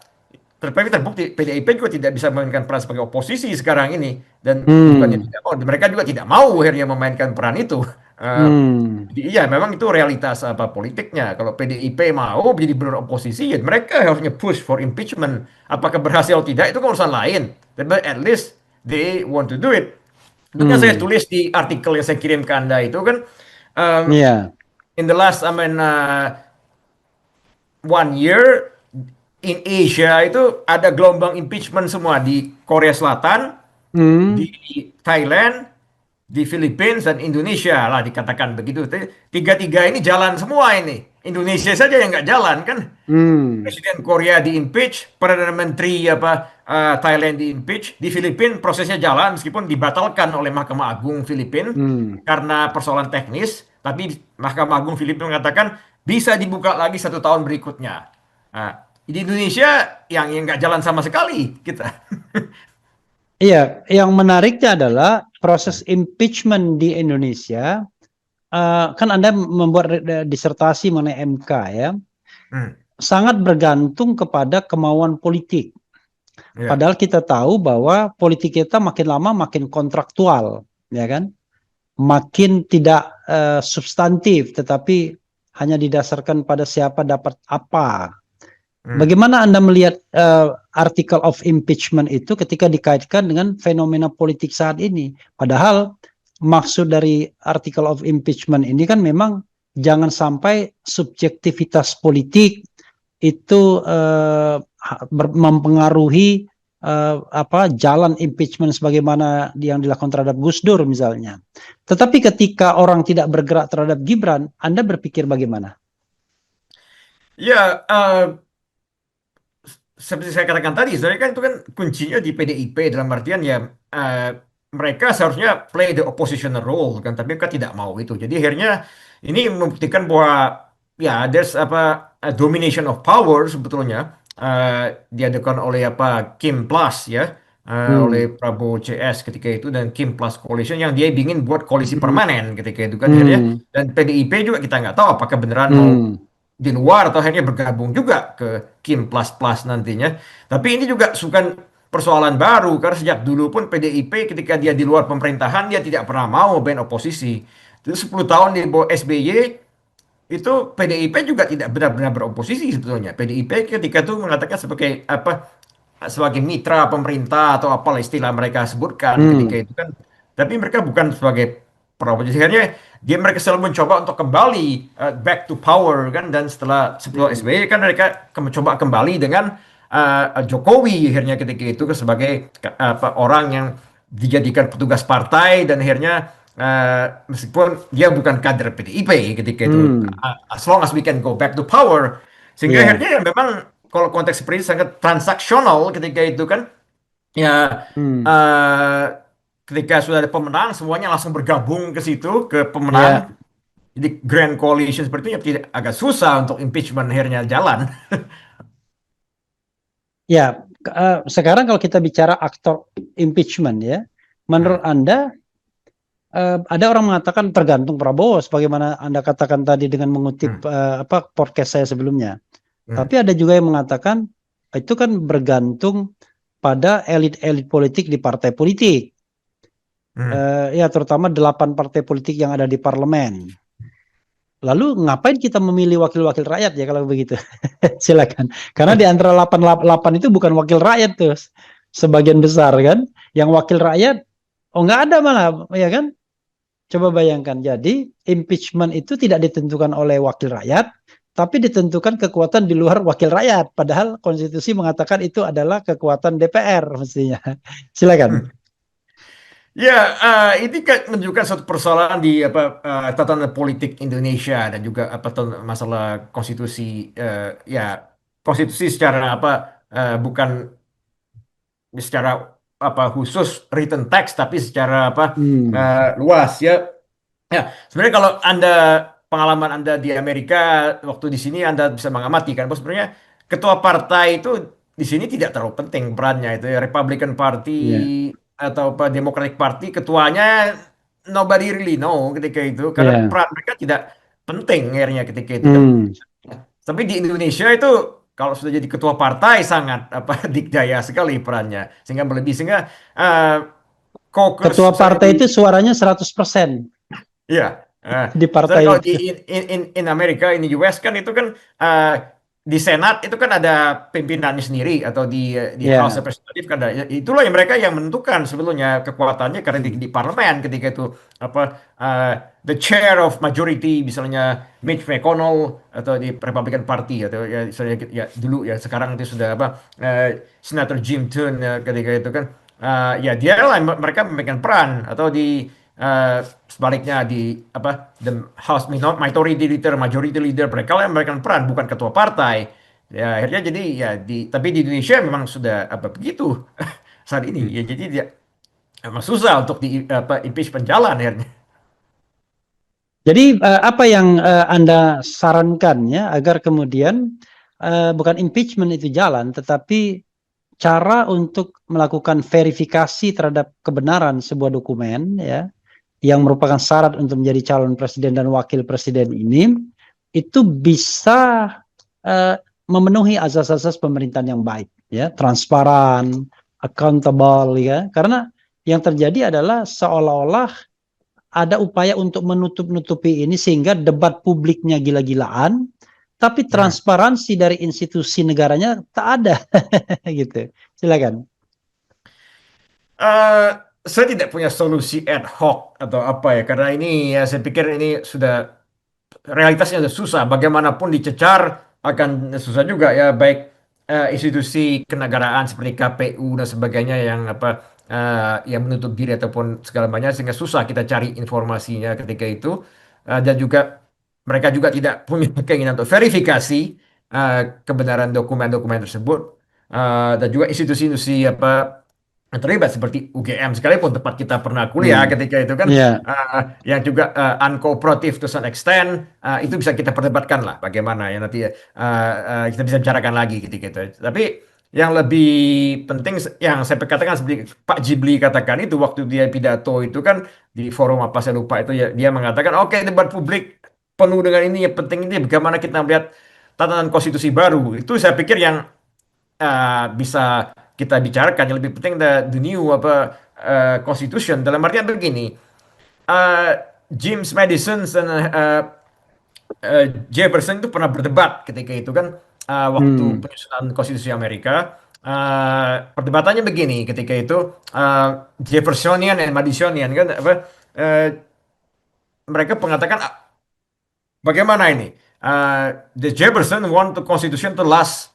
tapi terbukti PDIP juga tidak bisa memainkan peran sebagai oposisi sekarang ini dan bukannya hmm, tidak mau, mereka juga tidak mau akhirnya memainkan peran itu. Eh, hmm, jadi iya memang itu realitas apa politiknya. Kalau PDIP mau jadi benar oposisi, ya mereka harusnya push for impeachment. Apakah berhasil atau tidak itu kan urusan lain. Tapi at least they want to do it. Itu kan saya hmm, tulis di artikel yang saya kirim ke Anda itu kan um, iya, in the last I mean 1 year in Asia itu ada gelombang impeachment semua di Korea Selatan, di hmm, Thailand, di Philippines dan Indonesia lah dikatakan begitu. Tiga-tiga ini jalan semua ini. Indonesia saja yang nggak jalan kan. hmm, Presiden Korea diimpeach, Perdana Menteri apa Thailand diimpeach, di Filipina prosesnya jalan meskipun dibatalkan oleh Mahkamah Agung Filipina hmm. karena persoalan teknis, tapi Mahkamah Agung Filipina mengatakan bisa dibuka lagi 1 tahun berikutnya. Nah, di Indonesia yang nggak jalan sama sekali kita. Iya, yang menariknya adalah proses impeachment di Indonesia. Kan Anda membuat disertasi mengenai MK ya, Hmm, sangat bergantung kepada kemauan politik. ya. Padahal kita tahu bahwa politik kita makin lama makin kontraktual, ya kan? Makin tidak substantif, tetapi hanya didasarkan pada siapa dapat apa. Hmm. Bagaimana Anda melihat article of impeachment itu ketika dikaitkan dengan fenomena politik saat ini? Padahal maksud dari article of impeachment ini kan memang jangan sampai subjektivitas politik itu mempengaruhi jalan impeachment sebagaimana yang dilakukan terhadap Gus Dur misalnya. Tetapi ketika orang tidak bergerak terhadap Gibran, Anda berpikir bagaimana? Ya, seperti saya katakan tadi, sebenarnya kan itu kan kuncinya di PDIP dalam artian ya mereka seharusnya play the oppositional role kan, tapi mereka tidak mau itu. Jadi akhirnya ini membuktikan bahwa ya there's apa a domination of power sebetulnya diadakan oleh apa Kim Plus ya oleh Hmm. Prabowo CS ketika itu dan Kim Plus Coalition yang dia ingin buat koalisi Hmm. permanen ketika itu kan akhirnya Hmm. dan PDIP juga kita nggak tahu apakah beneran mau Hmm. di luar atau akhirnya bergabung juga ke Kim Plus Plus nantinya. Tapi ini juga bukan persoalan baru karena sejak dulu pun PDIP ketika dia di luar pemerintahan dia tidak pernah mau main oposisi. Itu 10 tahun di bawah SBY itu PDIP juga tidak benar-benar beroposisi sebetulnya. PDIP ketika itu mengatakan sebagai apa sebagai mitra pemerintah atau apalah istilah mereka sebutkan ketika Hmm. itu kan. Tapi mereka bukan sebagai peroposisi. Akhirnya mereka selalu mencoba untuk kembali back to power kan dan setelah Hmm. SBY kan mereka mencoba kembali dengan Jokowi akhirnya ketika itu sebagai apa orang yang dijadikan petugas partai dan akhirnya meskipun dia bukan kader PDIP ketika itu Hmm. as long as we can go back to power sehingga Iya. akhirnya ya memang kalau konteks seperti ini sangat transaksional ketika itu kan ya Hmm. eh, ketika sudah ada pemenang semuanya langsung bergabung ke situ ke Iya. pemenang jadi grand coalition seperti itu ya tidak agak susah untuk impeachment akhirnya jalan. Ya, sekarang kalau kita bicara aktor impeachment ya, menurut Hmm, Anda ada orang mengatakan tergantung Prabowo, sebagaimana Anda katakan tadi dengan mengutip hmm, podcast saya sebelumnya. hmm, Tapi ada juga yang mengatakan itu kan bergantung pada elit-elit politik di partai politik. hmm. Ya, terutama 8 partai politik yang ada di parlemen. Lalu ngapain kita memilih wakil-wakil rakyat ya kalau begitu? Silakan. Karena di antara 8 itu bukan wakil rakyat tuh sebagian besar kan. Yang wakil rakyat Oh, nggak ada malah, ya kan? Coba bayangkan. Jadi impeachment itu tidak ditentukan oleh wakil rakyat, tapi ditentukan kekuatan di luar wakil rakyat. Padahal konstitusi mengatakan itu adalah kekuatan DPR mestinya. Silakan. Ya, ini kan menunjukkan suatu persoalan di apa tatanan politik Indonesia dan juga apa masalah konstitusi ya konstitusi secara apa bukan secara apa khusus written text tapi secara apa Hmm, luas ya. Ya, sebenarnya kalau Anda pengalaman Anda di Amerika waktu di sini Anda bisa mengamati kan bahwa sebenarnya ketua partai itu di sini tidak terlalu penting perannya itu ya Republican Party ya, atau apa Democratic Party ketuanya nobody really know ketika itu karena ya. peran mereka tidak penting akhirnya ketika itu kan. Hmm. Tapi di Indonesia itu kalau sudah jadi ketua partai sangat apa dikdaya sekali perannya sehingga melebihi sehingga eh, caucus Ketua misalnya partai di. itu suaranya 100% Iya. di Misalnya partai kalau itu. di in Amerika, in the US kan itu kan eh, di Senat itu kan ada pimpinannya sendiri atau di House Ya. Representative kan ada. Itulah yang mereka yang menentukan sebelumnya kekuatannya karena Hmm. di parlemen ketika itu apa eh, the chair of majority misalnya Mitch McConnell atau di Republican Party atau ya misalnya ya dulu ya sekarang itu sudah apa Senator Jim Thune ya, ketika itu kan ya dia lah mereka memegang peran atau di eh, sebaliknya di apa the House Minority Leader, Majority Leader mereka lah yang memberikan peran bukan ketua partai. Ya akhirnya jadi ya tapi di Indonesia memang sudah apa begitu saat ini Hmm. ya jadi dia emang susah untuk di apa impeachment jalan akhirnya. Jadi apa yang Anda sarankan ya agar kemudian bukan impeachment itu jalan, tetapi cara untuk melakukan verifikasi terhadap kebenaran sebuah dokumen ya yang merupakan syarat untuk menjadi calon presiden dan wakil presiden ini itu bisa eh, memenuhi asas-asas pemerintahan yang baik ya, transparan, accountable ya. Karena yang terjadi adalah seolah-olah ada upaya untuk menutup-nutupi ini sehingga debat publiknya gila-gilaan, tapi Nah, transparansi dari institusi negaranya tak ada gitu. Silakan. eh, saya tidak punya solusi ad hoc atau apa ya karena ini ya saya pikir ini sudah realitasnya sudah susah. Bagaimanapun dicecar akan susah juga ya baik institusi kenegaraan seperti KPU dan sebagainya yang apa yang menutup diri ataupun segala macam sehingga susah kita cari informasinya ketika itu. Dan juga mereka juga tidak punya keinginan untuk verifikasi kebenaran dokumen-dokumen tersebut. Dan juga institusi-institusi apa yang terlibat seperti UGM sekalipun tempat kita pernah kuliah Hmm. ketika itu kan Ya. yang juga uncooperative to some extent itu bisa kita perdebatkan lah bagaimana ya nanti kita bisa bicarakan lagi ketika itu. Tapi yang lebih penting yang saya katakan seperti Pak Jibli katakan itu waktu dia pidato itu kan di forum apa saya lupa itu ya dia mengatakan oke debat publik penuh dengan ini yang penting ini bagaimana kita melihat tatanan konstitusi baru itu saya pikir yang bisa kita bicarakan yang lebih penting the new apa constitution dalam artian begini uh, James Madison dan Jefferson itu pernah berdebat ketika itu kan waktu Hmm. penyusunan konstitusi Amerika. Perdebatannya begini ketika itu Jeffersonian dan Madisonian kan apa uh, mereka mengatakan bagaimana ini the Jefferson want the constitution to last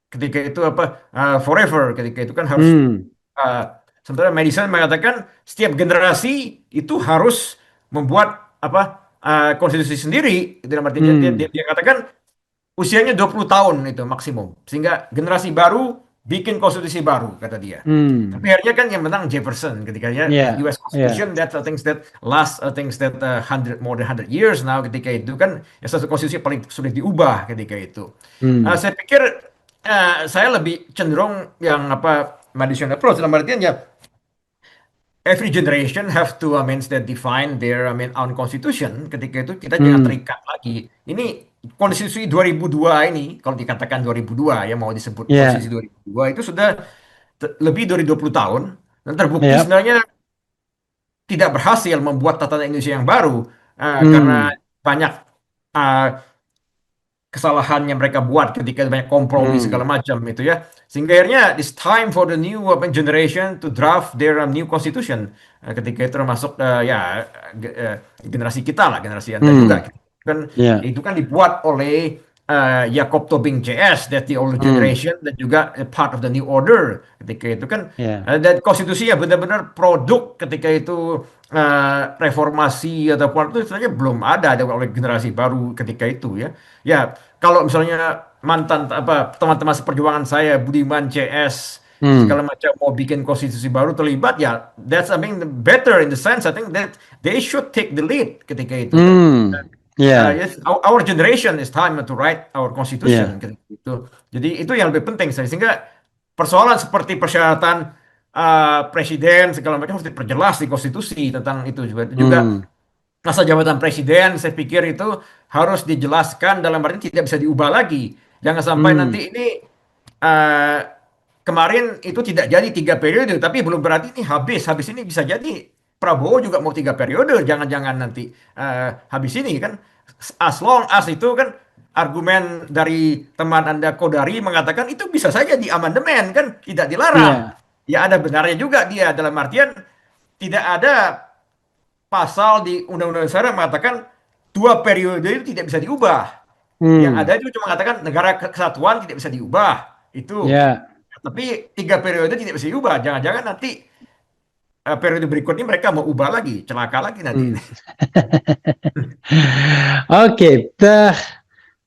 ketika itu apa forever ketika itu kan harus Hmm. uh, sementara Madison mengatakan setiap generasi itu harus membuat apa konstitusi sendiri dalam artian Hmm. dia katakan usianya 20 tahun itu maksimum sehingga generasi baru bikin konstitusi baru kata dia. Tapi Hmm. akhirnya kan yang menang Jefferson ketika ya Ya. US Constitution Ya. that things that last things that 100 more than 100 years now ketika itu kan ya satu konstitusi yang paling sulit diubah ketika itu. Hmm. Saya pikir saya lebih cenderung yang apa Madison approach dalam artian ya every generation have to that define their own constitution. Ketika itu kita jangan Hmm. terikat lagi. Ini konstitusi 2002 ini kalau dikatakan 2002 ya mau disebut konstitusi Ya. 2002 itu sudah lebih dari 20 tahun dan terbukti Ya. sebenarnya tidak berhasil membuat tatanan Indonesia yang baru karena Hmm. banyak uh, kesalahan yang mereka buat ketika banyak kompromi segala macam itu ya. Sehingga akhirnya it's time for the new generation to draft their new constitution. Ketika itu termasuk generasi kita lah, generasi Anda juga. Kan Ya. itu kan dibuat oleh Jacob Tobing JS, that's the older Hmm. generation, dan juga part of the new order ketika itu kan. Ya. Dan konstitusi ya benar-benar produk ketika itu reformasi ataupun itu sebenarnya belum ada oleh generasi baru ketika itu ya. Ya, kalau misalnya mantan apa teman-teman seperjuangan saya Budiman CS Hmm. segala macam mau bikin konstitusi baru terlibat ya, that's I mean better in the sense I think that they should take the lead ketika itu kan. Hmm. Ya. Yes, our generation is time to write our constitution Ya. ketika itu. Jadi itu yang lebih penting sehingga persoalan seperti persyaratan presiden segala macam harus diperjelas di konstitusi tentang itu juga Hmm. masa jabatan presiden, saya pikir itu harus dijelaskan dalam arti tidak bisa diubah lagi. Jangan sampai Hmm. nanti ini eh, kemarin itu tidak jadi 3 periode, tapi belum berarti ini habis. Habis ini bisa jadi Prabowo juga mau 3 periode. Jangan-jangan nanti habis ini kan. As long as itu kan argumen dari teman Anda Kodari mengatakan itu bisa saja diamandemen kan, tidak dilarang. Ya. Ya ada benarnya juga dia dalam artian tidak ada pasal di Undang-Undang Dasar yang mengatakan 2 periode itu tidak bisa diubah. Yang ada Hmm. itu cuma mengatakan negara kesatuan tidak bisa diubah. Itu. Ya. Tapi 3 periode tidak bisa diubah. Jangan-jangan nanti periode berikutnya mereka mau ubah lagi, celaka lagi nanti. Hmm. Oke,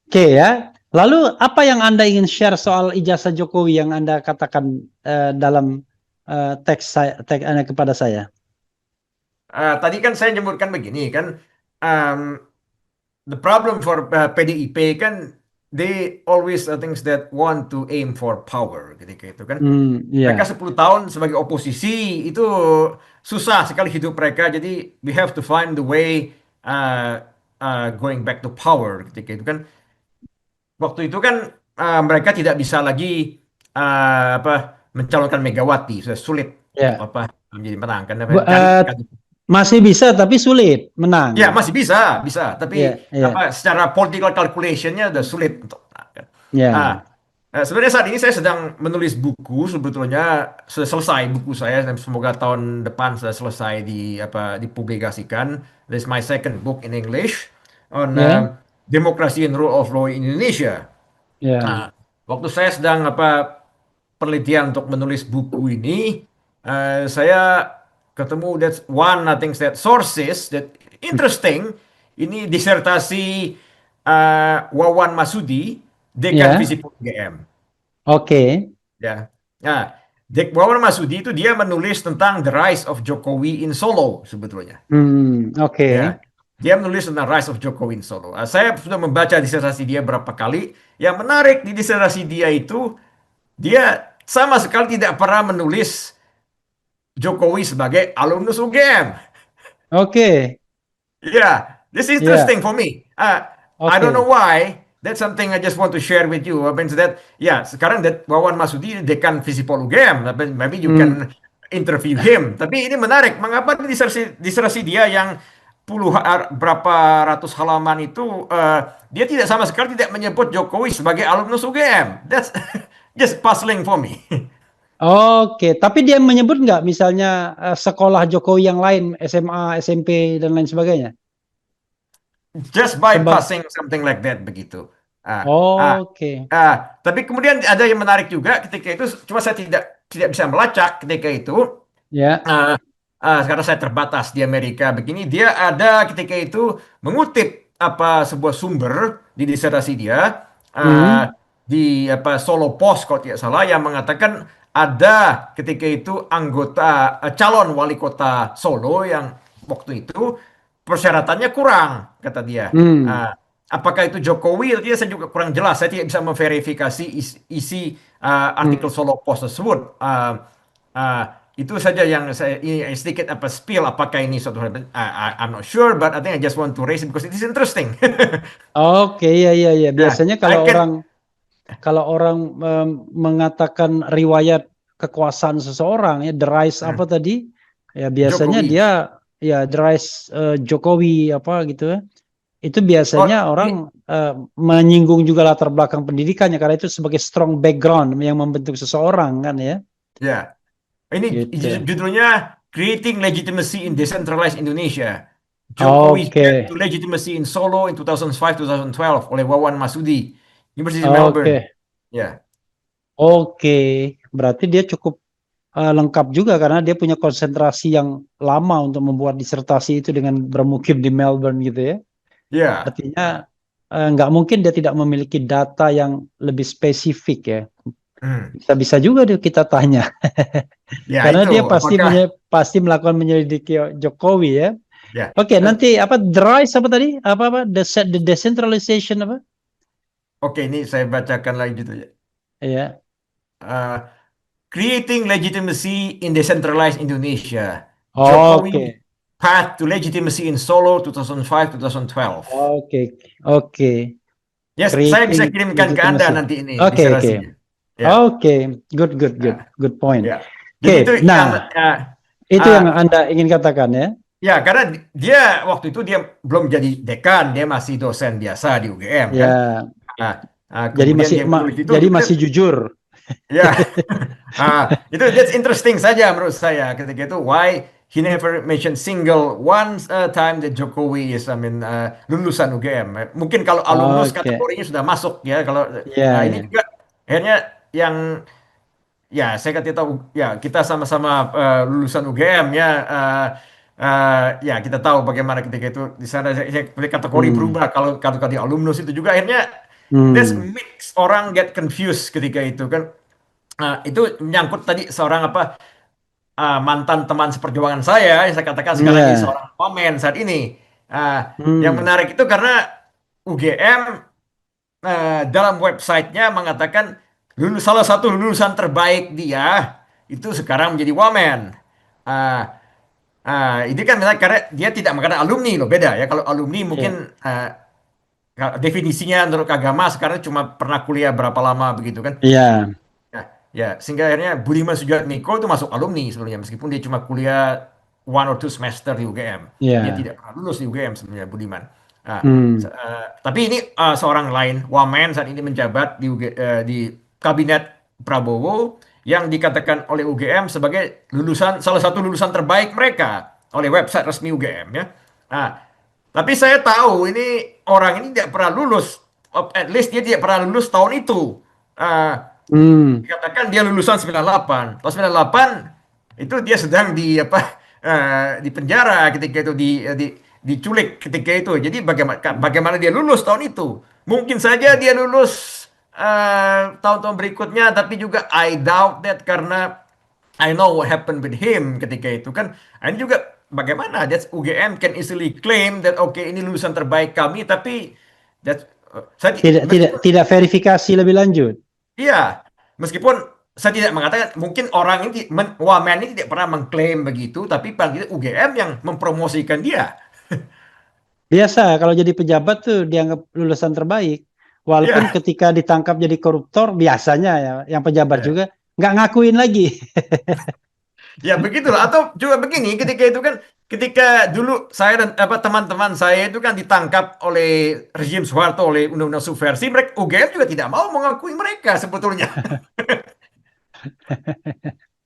oke ya. Lalu apa yang Anda ingin share soal ijazah Jokowi yang Anda katakan dalam teks Anda kepada saya? Tadi kan saya nyebutkan begini kan, um, the problem for PDIP kan they always things that want to aim for power ketika itu kan. Mereka Ya, 10 tahun sebagai oposisi itu susah sekali hidup mereka. Jadi we have to find the way going back to power ketika itu kan. Waktu itu kan mereka tidak bisa lagi apa mencalonkan Megawati, sudah sulit untuk ya. apa menjadi menang karena Bu- cari eh, masih bisa tapi sulit ya menang. masih bisa bisa tapi Ya, apa ya, secara political calculationnya udah sulit untuk menang kan. Ah, ya, Sebenarnya saat ini saya sedang menulis buku, sebetulnya sudah selesai buku saya dan semoga tahun depan sudah selesai di apa dipublikasikan. This is my second book in English on ya, Democracy and Rule of Law in Indonesia. ya, Nah, waktu saya sedang apa penelitian untuk menulis buku ini, saya ketemu that one I think that sources that interesting. Ini disertasi Wawan Masudi, dekan ya. Visipol UGM. Oke. Ya. Nah, Wawan Masudi itu dia menulis tentang The Rise of Jokowi in Solo sebetulnya. Oke. Ya, dia menulis tentang Rise of Jokowi in Solo. Saya sudah membaca disertasi dia berapa kali. Yang menarik di disertasi dia itu, dia sama sekali tidak pernah menulis Jokowi sebagai alumnus UGM. Oke. Yeah, this is Ya. interesting for me. I don't know Oke. why. That's something I just want to share with you. Means that, ya, sekarang that Wawan Masudi dekan Visipol UGM. Maybe you Hmm. can interview him. Tapi ini menarik. Mengapa di disertasi dia yang berapa ratus halaman itu dia tidak sama sekali tidak menyebut Jokowi sebagai alumnus UGM. That's just puzzling for me. Oke, tapi dia menyebut nggak misalnya sekolah Jokowi yang lain, SMA, SMP dan lain sebagainya? Just by Sebab passing something like that begitu. Ah, ah, Oke. tapi kemudian ada yang menarik juga ketika itu, cuma saya tidak bisa melacak ketika itu. Ya. Karena saya terbatas di Amerika begini, dia ada ketika itu mengutip apa sebuah sumber di disertasi dia Hmm. di apa Solo Post kalau tidak salah yang mengatakan ada ketika itu anggota calon wali kota Solo yang waktu itu persyaratannya kurang kata dia. Hmm. Ah, apakah itu Jokowi? Tidak, saya juga kurang jelas. Saya tidak bisa memverifikasi isi artikel Hmm. Solo Post tersebut. Ah, itu saja yang saya ini sedikit apa spill apakah ini suatu hal I'm not sure but I think I just want to raise it because it is interesting. Oke, iya, iya, iya. Nah, Biasanya I can kalau orang mengatakan riwayat kekuasaan seseorang ya, the rise hmm, apa tadi? Ya biasanya Jokowi. dia ya the rise Jokowi apa gitu ya. itu Oh, biasanya orang menyinggung juga latar belakang pendidikannya karena itu sebagai strong background yang membentuk seseorang kan ya. ya. Ini Gitu. judulnya Creating Legitimacy in Decentralized Indonesia. Jokowi's Path Oke, to Legitimacy in Solo in 2005-2012 oleh Wawan Masudi, University of Melbourne. oke, Ya, oke. Berarti dia cukup lengkap juga karena dia punya konsentrasi yang lama untuk membuat disertasi itu dengan bermukim di Melbourne gitu ya. ya, Artinya nggak mungkin dia tidak memiliki data yang lebih spesifik ya. hmm. Bisa-bisa juga dia kita tanya. Ya Karena itu dia apakah pasti melakukan menyelidiki Jokowi ya. ya? Oke, Eh, nanti apa DRISE apa tadi? Apa the decentralization apa? Oke, ini saya bacakan lagi judulnya. Ya. Uh, Creating Legitimacy in Decentralized Indonesia. Jokowi Oke. Path to Legitimacy in Solo 2005-2012. Oke. Oke. Yes, saya bisa Creating kirimkan ke Anda legitimacy. nanti ini Oke, oke. disertasinya. Ya, Oke. Good, good, good. nah, Good point. ya. Jadi itu Oke, yang nah, itu uh, yang Anda ingin katakan ya? ya karena dia waktu itu dia belum jadi dekan, dia masih dosen biasa di UGM kan. Ya, Nah, kemudian dia menulis itu jadi kemudian masih jujur. ya. Itu that's interesting saja menurut saya ketika itu why he never mentioned single one time that Jokowi is I mean lulusan UGM. Mungkin kalau alumnus Oke. kategorinya sudah masuk ya kalau Ya, ini ya. juga akhirnya yang ya saya kata tahu ya kita sama-sama lulusan UGM ya ya kita tahu bagaimana ketika itu di sana kategori Hmm. berubah kalau kategori alumnus itu juga akhirnya that's Hmm. mix orang get confused ketika itu kan. Itu menyangkut tadi seorang apa mantan teman seperjuangan saya yang saya katakan sekarang jadi Ya. seorang komen saat ini. Yang Hmm. menarik itu karena UGM dalam websitenya mengatakan salah satu lulusan terbaik dia itu sekarang menjadi wamen. Ah, ini kan misalnya karena dia tidak mengatakan alumni loh beda ya. Kalau alumni Ya. mungkin definisinya menurut agama sekarang cuma pernah kuliah berapa lama begitu kan. Ya. Ya, ya, sehingga akhirnya Budiman Sujatmiko itu masuk alumni sebenarnya meskipun dia cuma kuliah one or two semester di UGM. Dia Ya. tidak pernah lulus di UGM sebenarnya Budiman. Hmm. Tapi ini seorang lain Wamen saat ini menjabat di kabinet Prabowo yang dikatakan oleh UGM sebagai salah satu lulusan terbaik mereka oleh website resmi UGM ya. Nah, tapi saya tahu ini orang ini tidak pernah lulus, at least dia tidak pernah lulus tahun itu. Ah, Hmm. Dikatakan dia lulusan 98. Tahun 98 itu dia sedang di penjara ketika itu diculik ketika itu. Jadi bagaimana dia lulus tahun itu? Mungkin saja dia lulus tahun-tahun berikutnya tapi juga I doubt that karena I know what happened with him ketika itu kan. Ini juga bagaimana that's UGM can easily claim that oke ini lulusan terbaik kami tapi that Tidak meskipun verifikasi lebih lanjut. iya, meskipun saya tidak mengatakan mungkin orang ini Wamen ini tidak pernah mengklaim begitu, tapi paling tidak UGM yang mempromosikan dia. Biasa kalau jadi pejabat tuh dianggap lulusan terbaik. Walaupun Ya, ketika ditangkap jadi koruptor biasanya ya yang pejabat ya, juga nggak ngakuin lagi. ya begitulah. Atau juga begini, ketika itu kan, ketika dulu saya dan apa teman-teman saya itu kan ditangkap oleh rezim Soeharto oleh Undang-Undang Subversi, mereka UGM juga tidak mau mengakui mereka sebetulnya.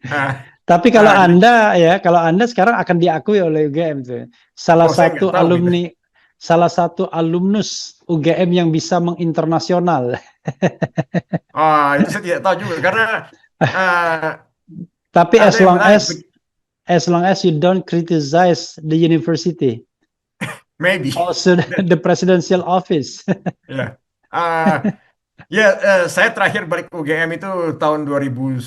Ah, Tapi jadi, kalau Anda sekarang akan diakui oleh UGM tuh. oh saya nggak tahu gitu. Salah satu alumnus UGM yang bisa menginternasional. Itu saya tidak tahu juga karena ah, Tapi ada yang menarik, as long as you don't criticize the university, maybe. also the presidential office. Ya. Ah, ya, saya terakhir balik UGM itu tahun 2019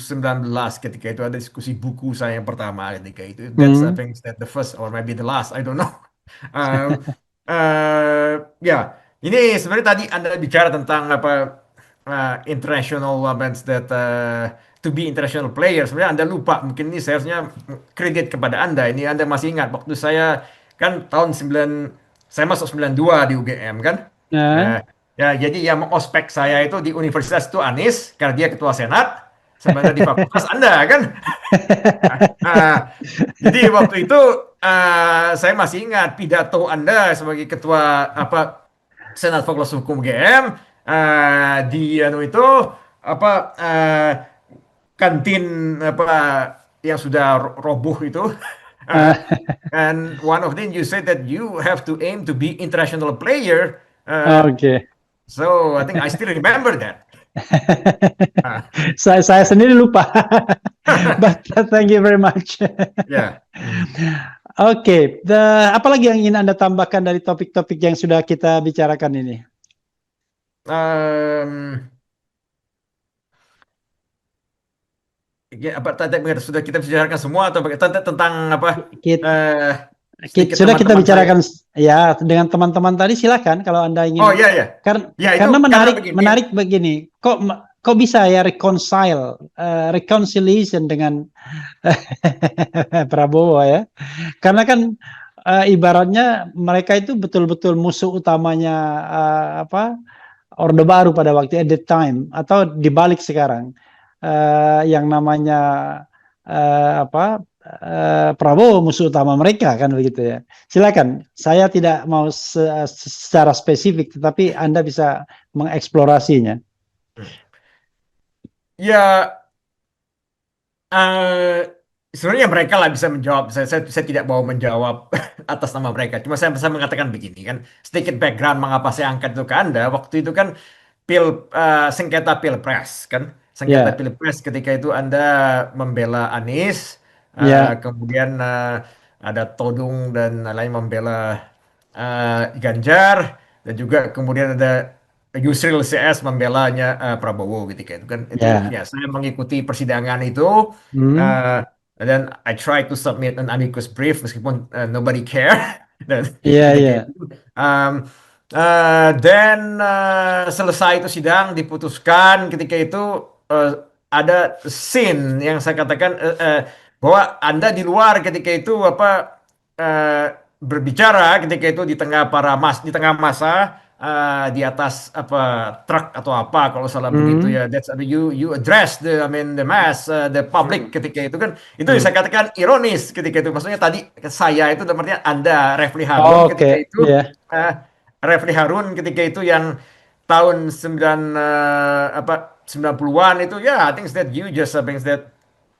ketika itu ada diskusi buku saya yang pertama ketika itu. That's I Hmm. think that the first or maybe the last, I don't know. Um, eh, ya, ini sebenarnya tadi Anda bicara tentang apa international events that to be international player. Sebenarnya Anda lupa, mungkin ini seharusnya kredit kepada Anda. Ini Anda masih ingat waktu saya kan saya masuk 92 di UGM kan. Nah, Eh, Ya, jadi yang mengospek saya itu di universitas itu Anies, karena dia ketua senat, sebenarnya di fakultas Anda kan. Nah, jadi waktu itu saya masih ingat pidato Anda sebagai ketua apa Senat Fakultas Hukum UGM di anu itu apa kantin apa yang sudah roboh itu. Uh, Ah, and one of them you said that you have to aim to be international player. oke. So I think I still remember that. Uh, Saya sendiri lupa. But thank you very much. yeah. Hmm. Oke, apa lagi yang ingin Anda tambahkan dari topik-topik yang sudah kita bicarakan ini? Um, ya, apa tadi sudah kita bicarakan semua atau tentang apa Kita, eh sedikit sudah kita teman-teman saya. bicarakan ya dengan teman-teman tadi, silakan kalau Anda Oh ingin, iya ya. Ya itu karena karena menarik begini. menarik begini. Kok bisa ya reconciliation dengan Prabowo ya? Karena kan ibaratnya mereka itu betul-betul musuh utamanya apa Orde Baru pada waktu at the time, atau dibalik sekarang yang namanya apa Prabowo musuh utama mereka kan begitu ya. Silakan, saya tidak mau secara spesifik, tetapi Anda bisa mengeksplorasinya. Ya eh sebenarnya mereka lah bisa menjawab. Saya tidak mau menjawab atas nama mereka. Cuma saya bisa mengatakan begini kan, sedikit background mengapa saya angkat itu ke Anda. Waktu itu kan pil sengketa pilpres kan, sengketa Ya, pilpres ketika itu Anda membela Anies, ya, kemudian ada Todung dan lain membela Ganjar, dan juga kemudian ada Yusril CS membelanya Prabowo ketika itu kan. Itu ya. ya saya mengikuti persidangan itu, Hmm, uh, dan I try to submit an amicus brief meskipun nobody care dan iya, ketika iya, itu um, dan selesai itu sidang diputuskan ketika itu ada scene yang saya katakan bahwa Anda di luar ketika itu apa eh, berbicara ketika itu di tengah di tengah masa di atas apa truk atau apa kalau salah begitu hmm, ya, that's you address the I mean the mass the public ketika itu kan, itu hmm. saya katakan ironis ketika itu, maksudnya tadi saya itu artinya Anda Refli Harun Oke, ketika itu ya, eh, Refli Harun ketika itu yang tahun 90-an itu ya, I think that you just thinks that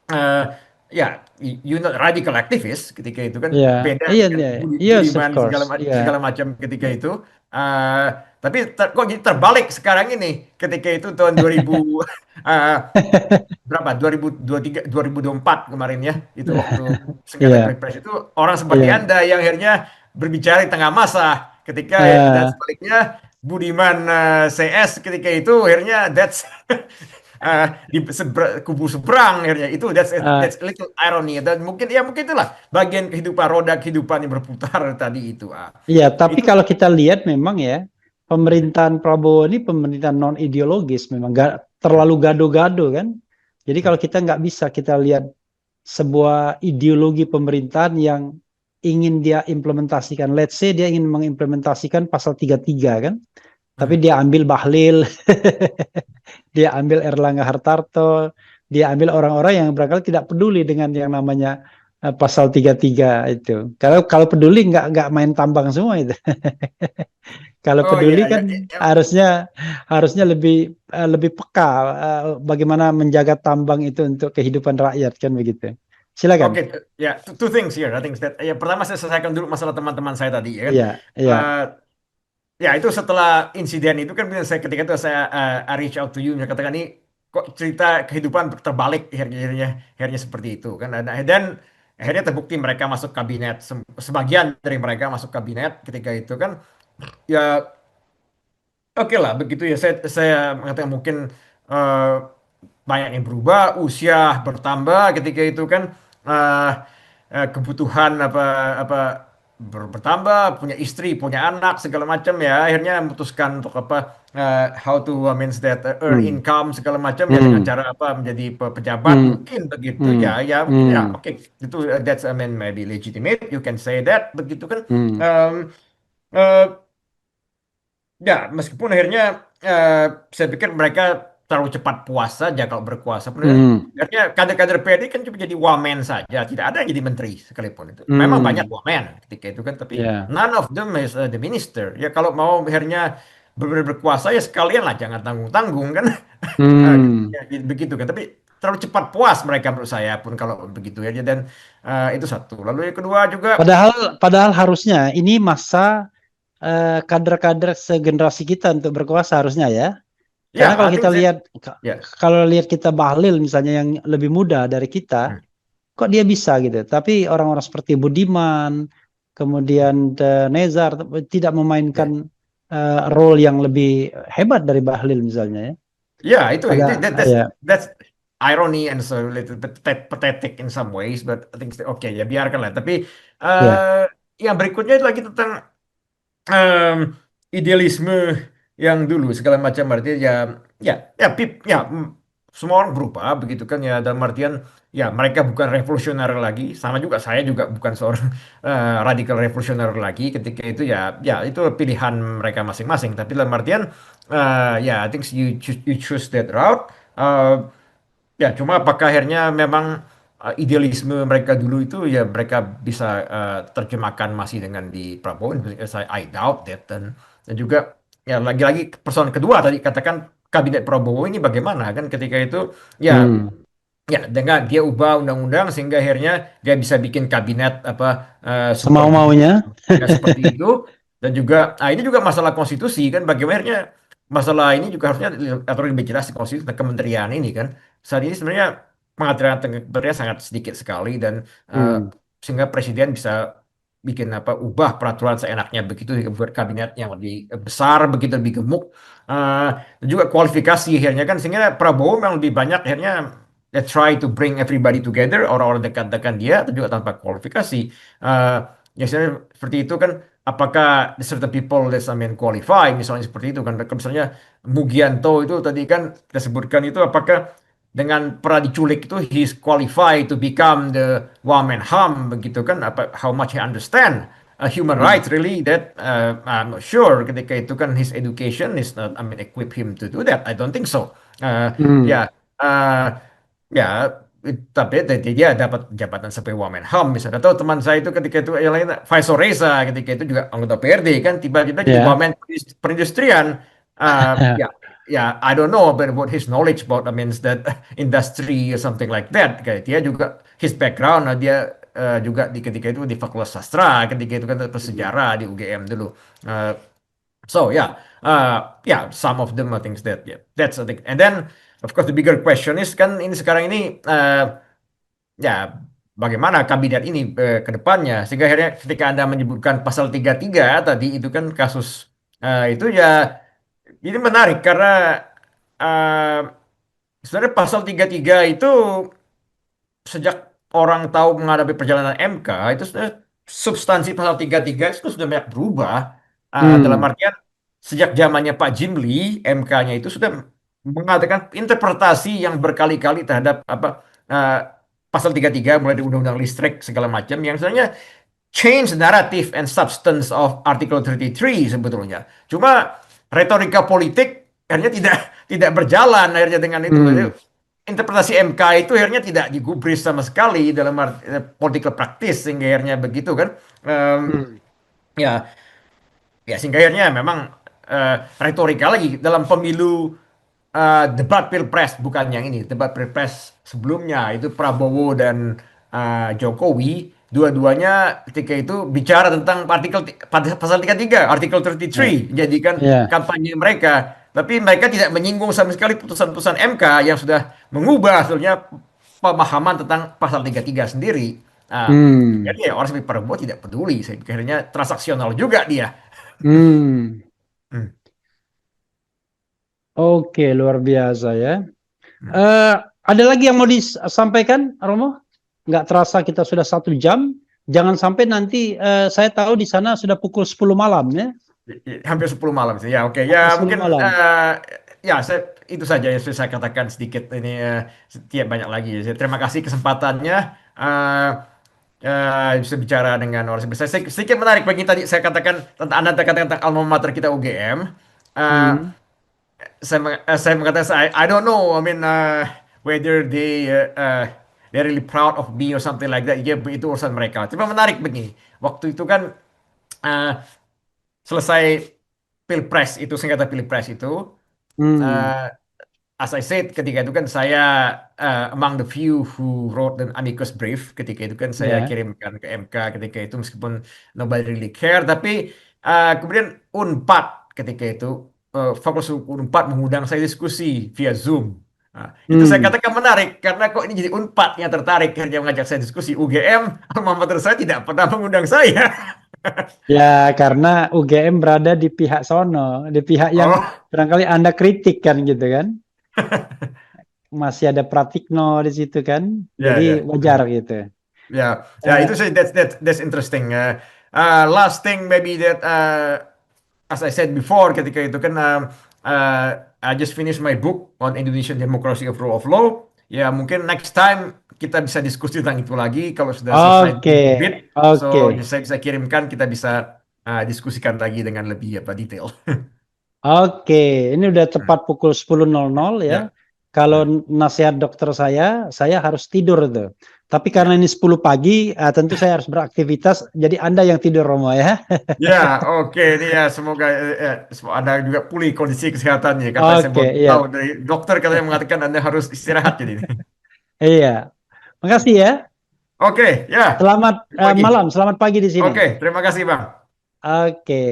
eh, ya you not radical activist ketika itu kan, iya, beda iya, dengan iya, yes, of Budiman course, iya. segala macam ketika itu. Eh, tapi kok jadi terbalik sekarang ini ketika itu tahun 2000 eh, berapa 2023 2024 kemarin ya, itu waktu sengketa Iya, pilpres itu orang seperti iya. Anda yang akhirnya berbicara di tengah masa ketika dan Eh, sebaliknya Budiman CS ketika itu akhirnya that's di kubu seberang akhirnya itu, eh, that's a little irony, dan mungkin ya mungkin itulah bagian kehidupan, roda kehidupan yang berputar tadi itu iya, tapi itu. kalau kita lihat memang ya, pemerintahan Prabowo ini pemerintahan non ideologis, memang nggak terlalu gado-gado kan. Jadi kalau kita nggak bisa kita lihat sebuah ideologi pemerintahan yang ingin dia implementasikan. Let's say dia ingin mengimplementasikan pasal 33 kan, tapi dia ambil Bahlil, dia ambil Erlangga Hartarto, dia ambil orang-orang yang barangkali tidak peduli dengan yang namanya pasal 33 itu. Kalau kalau peduli nggak main tambang semua itu. Kalau Oh peduli iya kan ya, ya. harusnya harusnya lebih peka bagaimana menjaga tambang itu untuk kehidupan rakyat kan begitu. Oke, Silakan. ya, two things here. I think that ya pertama saya selesaikan dulu masalah teman-teman saya tadi ya kan. Iya, iya. Eh, ya itu setelah insiden itu kan saya ketika itu saya I reach out to you, saya katakan ini kok cerita kehidupan terbalik akhirnya akhirnya akhirnya seperti itu kan. Dan akhirnya terbukti mereka masuk kabinet, sebagian dari mereka masuk kabinet ketika itu kan. Ya oke lah begitu ya, saya mengatakan mungkin eh, banyak yang berubah, usia bertambah ketika itu kan, eh, kebutuhan apa bertambah, punya istri, punya anak segala macam ya, akhirnya memutuskan untuk apa how to means that earn Hmm, income segala macam ya, dengan hmm, cara apa menjadi pejabat hmm, mungkin begitu hmm, ya, ya mungkin ya hmm, oke itu that's I mean maybe legitimate, you can say that begitu kan. hmm, Em, eh, Ya, meskipun akhirnya eh, saya pikir mereka terlalu cepat puas saja kalau berkuasa. Benar. Hmm. Artinya kader-kader PD kan cuma jadi wamen saja, tidak ada yang jadi menteri sekalipun itu. Memang banyak Hmm. wamen ketika itu kan, tapi Ya. none of them is the minister. Ya kalau mau akhirnya benar-benar berkuasa ya sekalian lah, jangan tanggung-tanggung kan. Hmm. Ya, begitu kan. Tapi terlalu cepat puas mereka menurut saya pun kalau begitu ya. Dan itu satu. Lalu yang kedua juga, Padahal harusnya ini masa kader-kader segenerasi kita untuk berkuasa harusnya ya. Karena ya, kalau I kita think that, lihat ya. kalau lihat kita Bahlil misalnya yang lebih muda dari kita, Hmm. kok dia bisa gitu. Tapi orang-orang seperti Budiman, kemudian Nezar tidak Ya, memainkan role yang lebih hebat dari Bahlil misalnya ya. ya, itu Ya, that's irony and so little bit pathetic in some ways, but I think oke ya biarkanlah. Tapi ya, yang berikutnya itu lagi tentang em, idealisme yang dulu segala macam artinya ya ya ya semua orang berubah begitu kan ya dalam artian ya mereka bukan revolusioner lagi, sama juga saya juga bukan seorang radikal revolusioner lagi ketika itu ya ya itu pilihan mereka masing-masing, tapi dalam artian ya I think you choose that route. Eh, Ya, cuma apakah akhirnya memang idealisme mereka dulu itu ya mereka bisa terjemahkan masih dengan di Prabowo? I doubt that. Dan juga ya lagi-lagi persoalan kedua tadi katakan kabinet Prabowo ini bagaimana kan ketika itu ya hmm, ya dengan dia ubah undang-undang sehingga akhirnya dia bisa bikin kabinet apa super guru semau-maunya. ya seperti itu. Dan juga ini juga masalah konstitusi kan bagaimana akhirnya masalah ini juga harusnya atau lebih jelas di konstitusi tentang kementerian ini kan saat ini sebenarnya pengaturan kementerian sangat sedikit sekali dan eh, Hmm, sehingga presiden bisa bikin apa ubah peraturan seenaknya begitu buat kabinet yang lebih besar begitu lebih gemuk. Eh, dan juga kualifikasi akhirnya kan sehingga Prabowo memang lebih banyak akhirnya they try to bring everybody together, orang-orang dekat-dekat dia tapi juga tanpa kualifikasi. Eh, ya seperti itu kan apakah the certain people that I mean qualify misalnya seperti itu kan. Misalnya Mugianto itu tadi kan kita sebutkan itu apakah dengan pernah diculik itu he's qualified to become the Wamenham begitu kan apa how much he understand human rights hmm, really that I'm not sure ketika itu kan his education is not I mean equip him to do that. I don't think so. Ya hmm, uh, ya tapi dia dapat jabatan sebagai Wamenham misalnya atau teman saya itu ketika itu yang lain Faisal Reza ketika itu juga anggota PRD kan tiba-tiba jadi ya, Wamen perindustrian. Ya ya I don't know about his knowledge about I mean that industry or something like that kayak dia juga his background dia juga di ketika itu di Fakultas Sastra ketika itu kan sejarah di UGM dulu. Uh, So yeah, some of them are things that yeah, that's I think. And then of course the bigger question is kan ini sekarang ini ya bagaimana kabinet ini ke depannya sehingga akhirnya ketika Anda menyebutkan pasal 33 tadi itu kan kasus itu ya ini menarik karena uh, sebenarnya pasal 33 itu sejak orang tahu menghadapi perjalanan MK itu sebenarnya substansi pasal 33 itu sudah banyak berubah. Dalam hmm, artian sejak zamannya Pak Jimli MK-nya itu sudah mengatakan interpretasi yang berkali-kali terhadap apa uh, pasal 33 mulai dari undang-undang listrik segala macam yang sebenarnya change the narrative and substance of Article 33 sebetulnya. Cuma retorika politik akhirnya tidak tidak berjalan akhirnya dengan itu. hmm, Interpretasi MK itu akhirnya tidak digubris sama sekali dalam political practice sehingga akhirnya begitu kan. hmm, Ya ya sehingga akhirnya memang retorika lagi dalam pemilu debat pilpres bukan yang ini debat pilpres sebelumnya itu Prabowo dan Jokowi dua-duanya ketika itu bicara tentang pasal 33 artikel ya, 33 jadikan ya, kampanye mereka tapi mereka tidak menyinggung sama sekali putusan-putusan MK yang sudah mengubah sebetulnya pemahaman tentang pasal 33 sendiri. hmm, Jadi ya, orang seperti Prabowo tidak peduli saya pikir akhirnya transaksional juga dia. hmm. Hmm, Oke, luar biasa ya. hmm. Eh, ada lagi yang mau disampaikan, Romo? Nggak terasa kita sudah 1 jam. Jangan sampai nanti saya tahu di sana sudah pukul 10 malam ya. Hampir 10 malam sih. Ya, oke. Ya, Hampir 10 mungkin malam. ya itu saja yang saya katakan sedikit ini setiap banyak lagi. Terima kasih kesempatannya eh bisa bicara dengan orang sebesar. Sedikit menarik bagi tadi saya katakan tentang Anda katakan tentang alma mater kita UGM. Eh, Hmm. saya mengatakan I don't know. I mean whether they're really proud of me or something like that. Ya itu urusan mereka. Cuma menarik begini. Waktu itu kan eh, selesai pilpres itu sengketa pilpres itu. Hmm, eh, as I said ketika itu kan saya among the few who wrote an amicus brief ketika itu kan saya ya. kirimkan ke MK ketika itu meskipun nobody really care tapi kemudian Unpad ketika itu Fakultas Hukum Unpad mengundang saya diskusi via Zoom. Nah, itu saya Hmm. katakan menarik karena kok ini jadi Unpad yang tertarik akhirnya mengajak saya diskusi UGM alma mater saya tidak pernah mengundang saya. Ya, karena UGM berada di pihak sono, di pihak yang Oh, barangkali Anda kritik kan gitu kan. Masih ada Pratikno di situ kan. ya Jadi ya. wajar gitu. Ya, ya itu Eh, sih that's interesting. Last thing maybe that as I said before ketika itu kan I just finished my book on Indonesian Democracy of Rule of Law. Ya mungkin next time kita bisa diskusi tentang itu lagi kalau sudah selesai oke, terbit. oke, So saya bisa kirimkan kita bisa diskusikan lagi dengan lebih apa detail. oke. Ini udah Hmm, tepat pukul 10.00 ya. Ya, Kalau nah, nasihat dokter saya harus tidur tuh. Tapi karena ya. ini 10 pagi, tentu saya harus beraktivitas. Jadi Anda yang tidur Romo ya. Ya, oke. Ini ya semoga Anda juga pulih kondisi kesehatannya. Karena saya Oke, baru tahu iya. dari dokter katanya mengatakan Anda harus istirahat jadi. Iya. Makasih ya. Oke, ya. Selamat Pagi. malam, selamat pagi di sini. Oke, terima kasih Bang. Oke.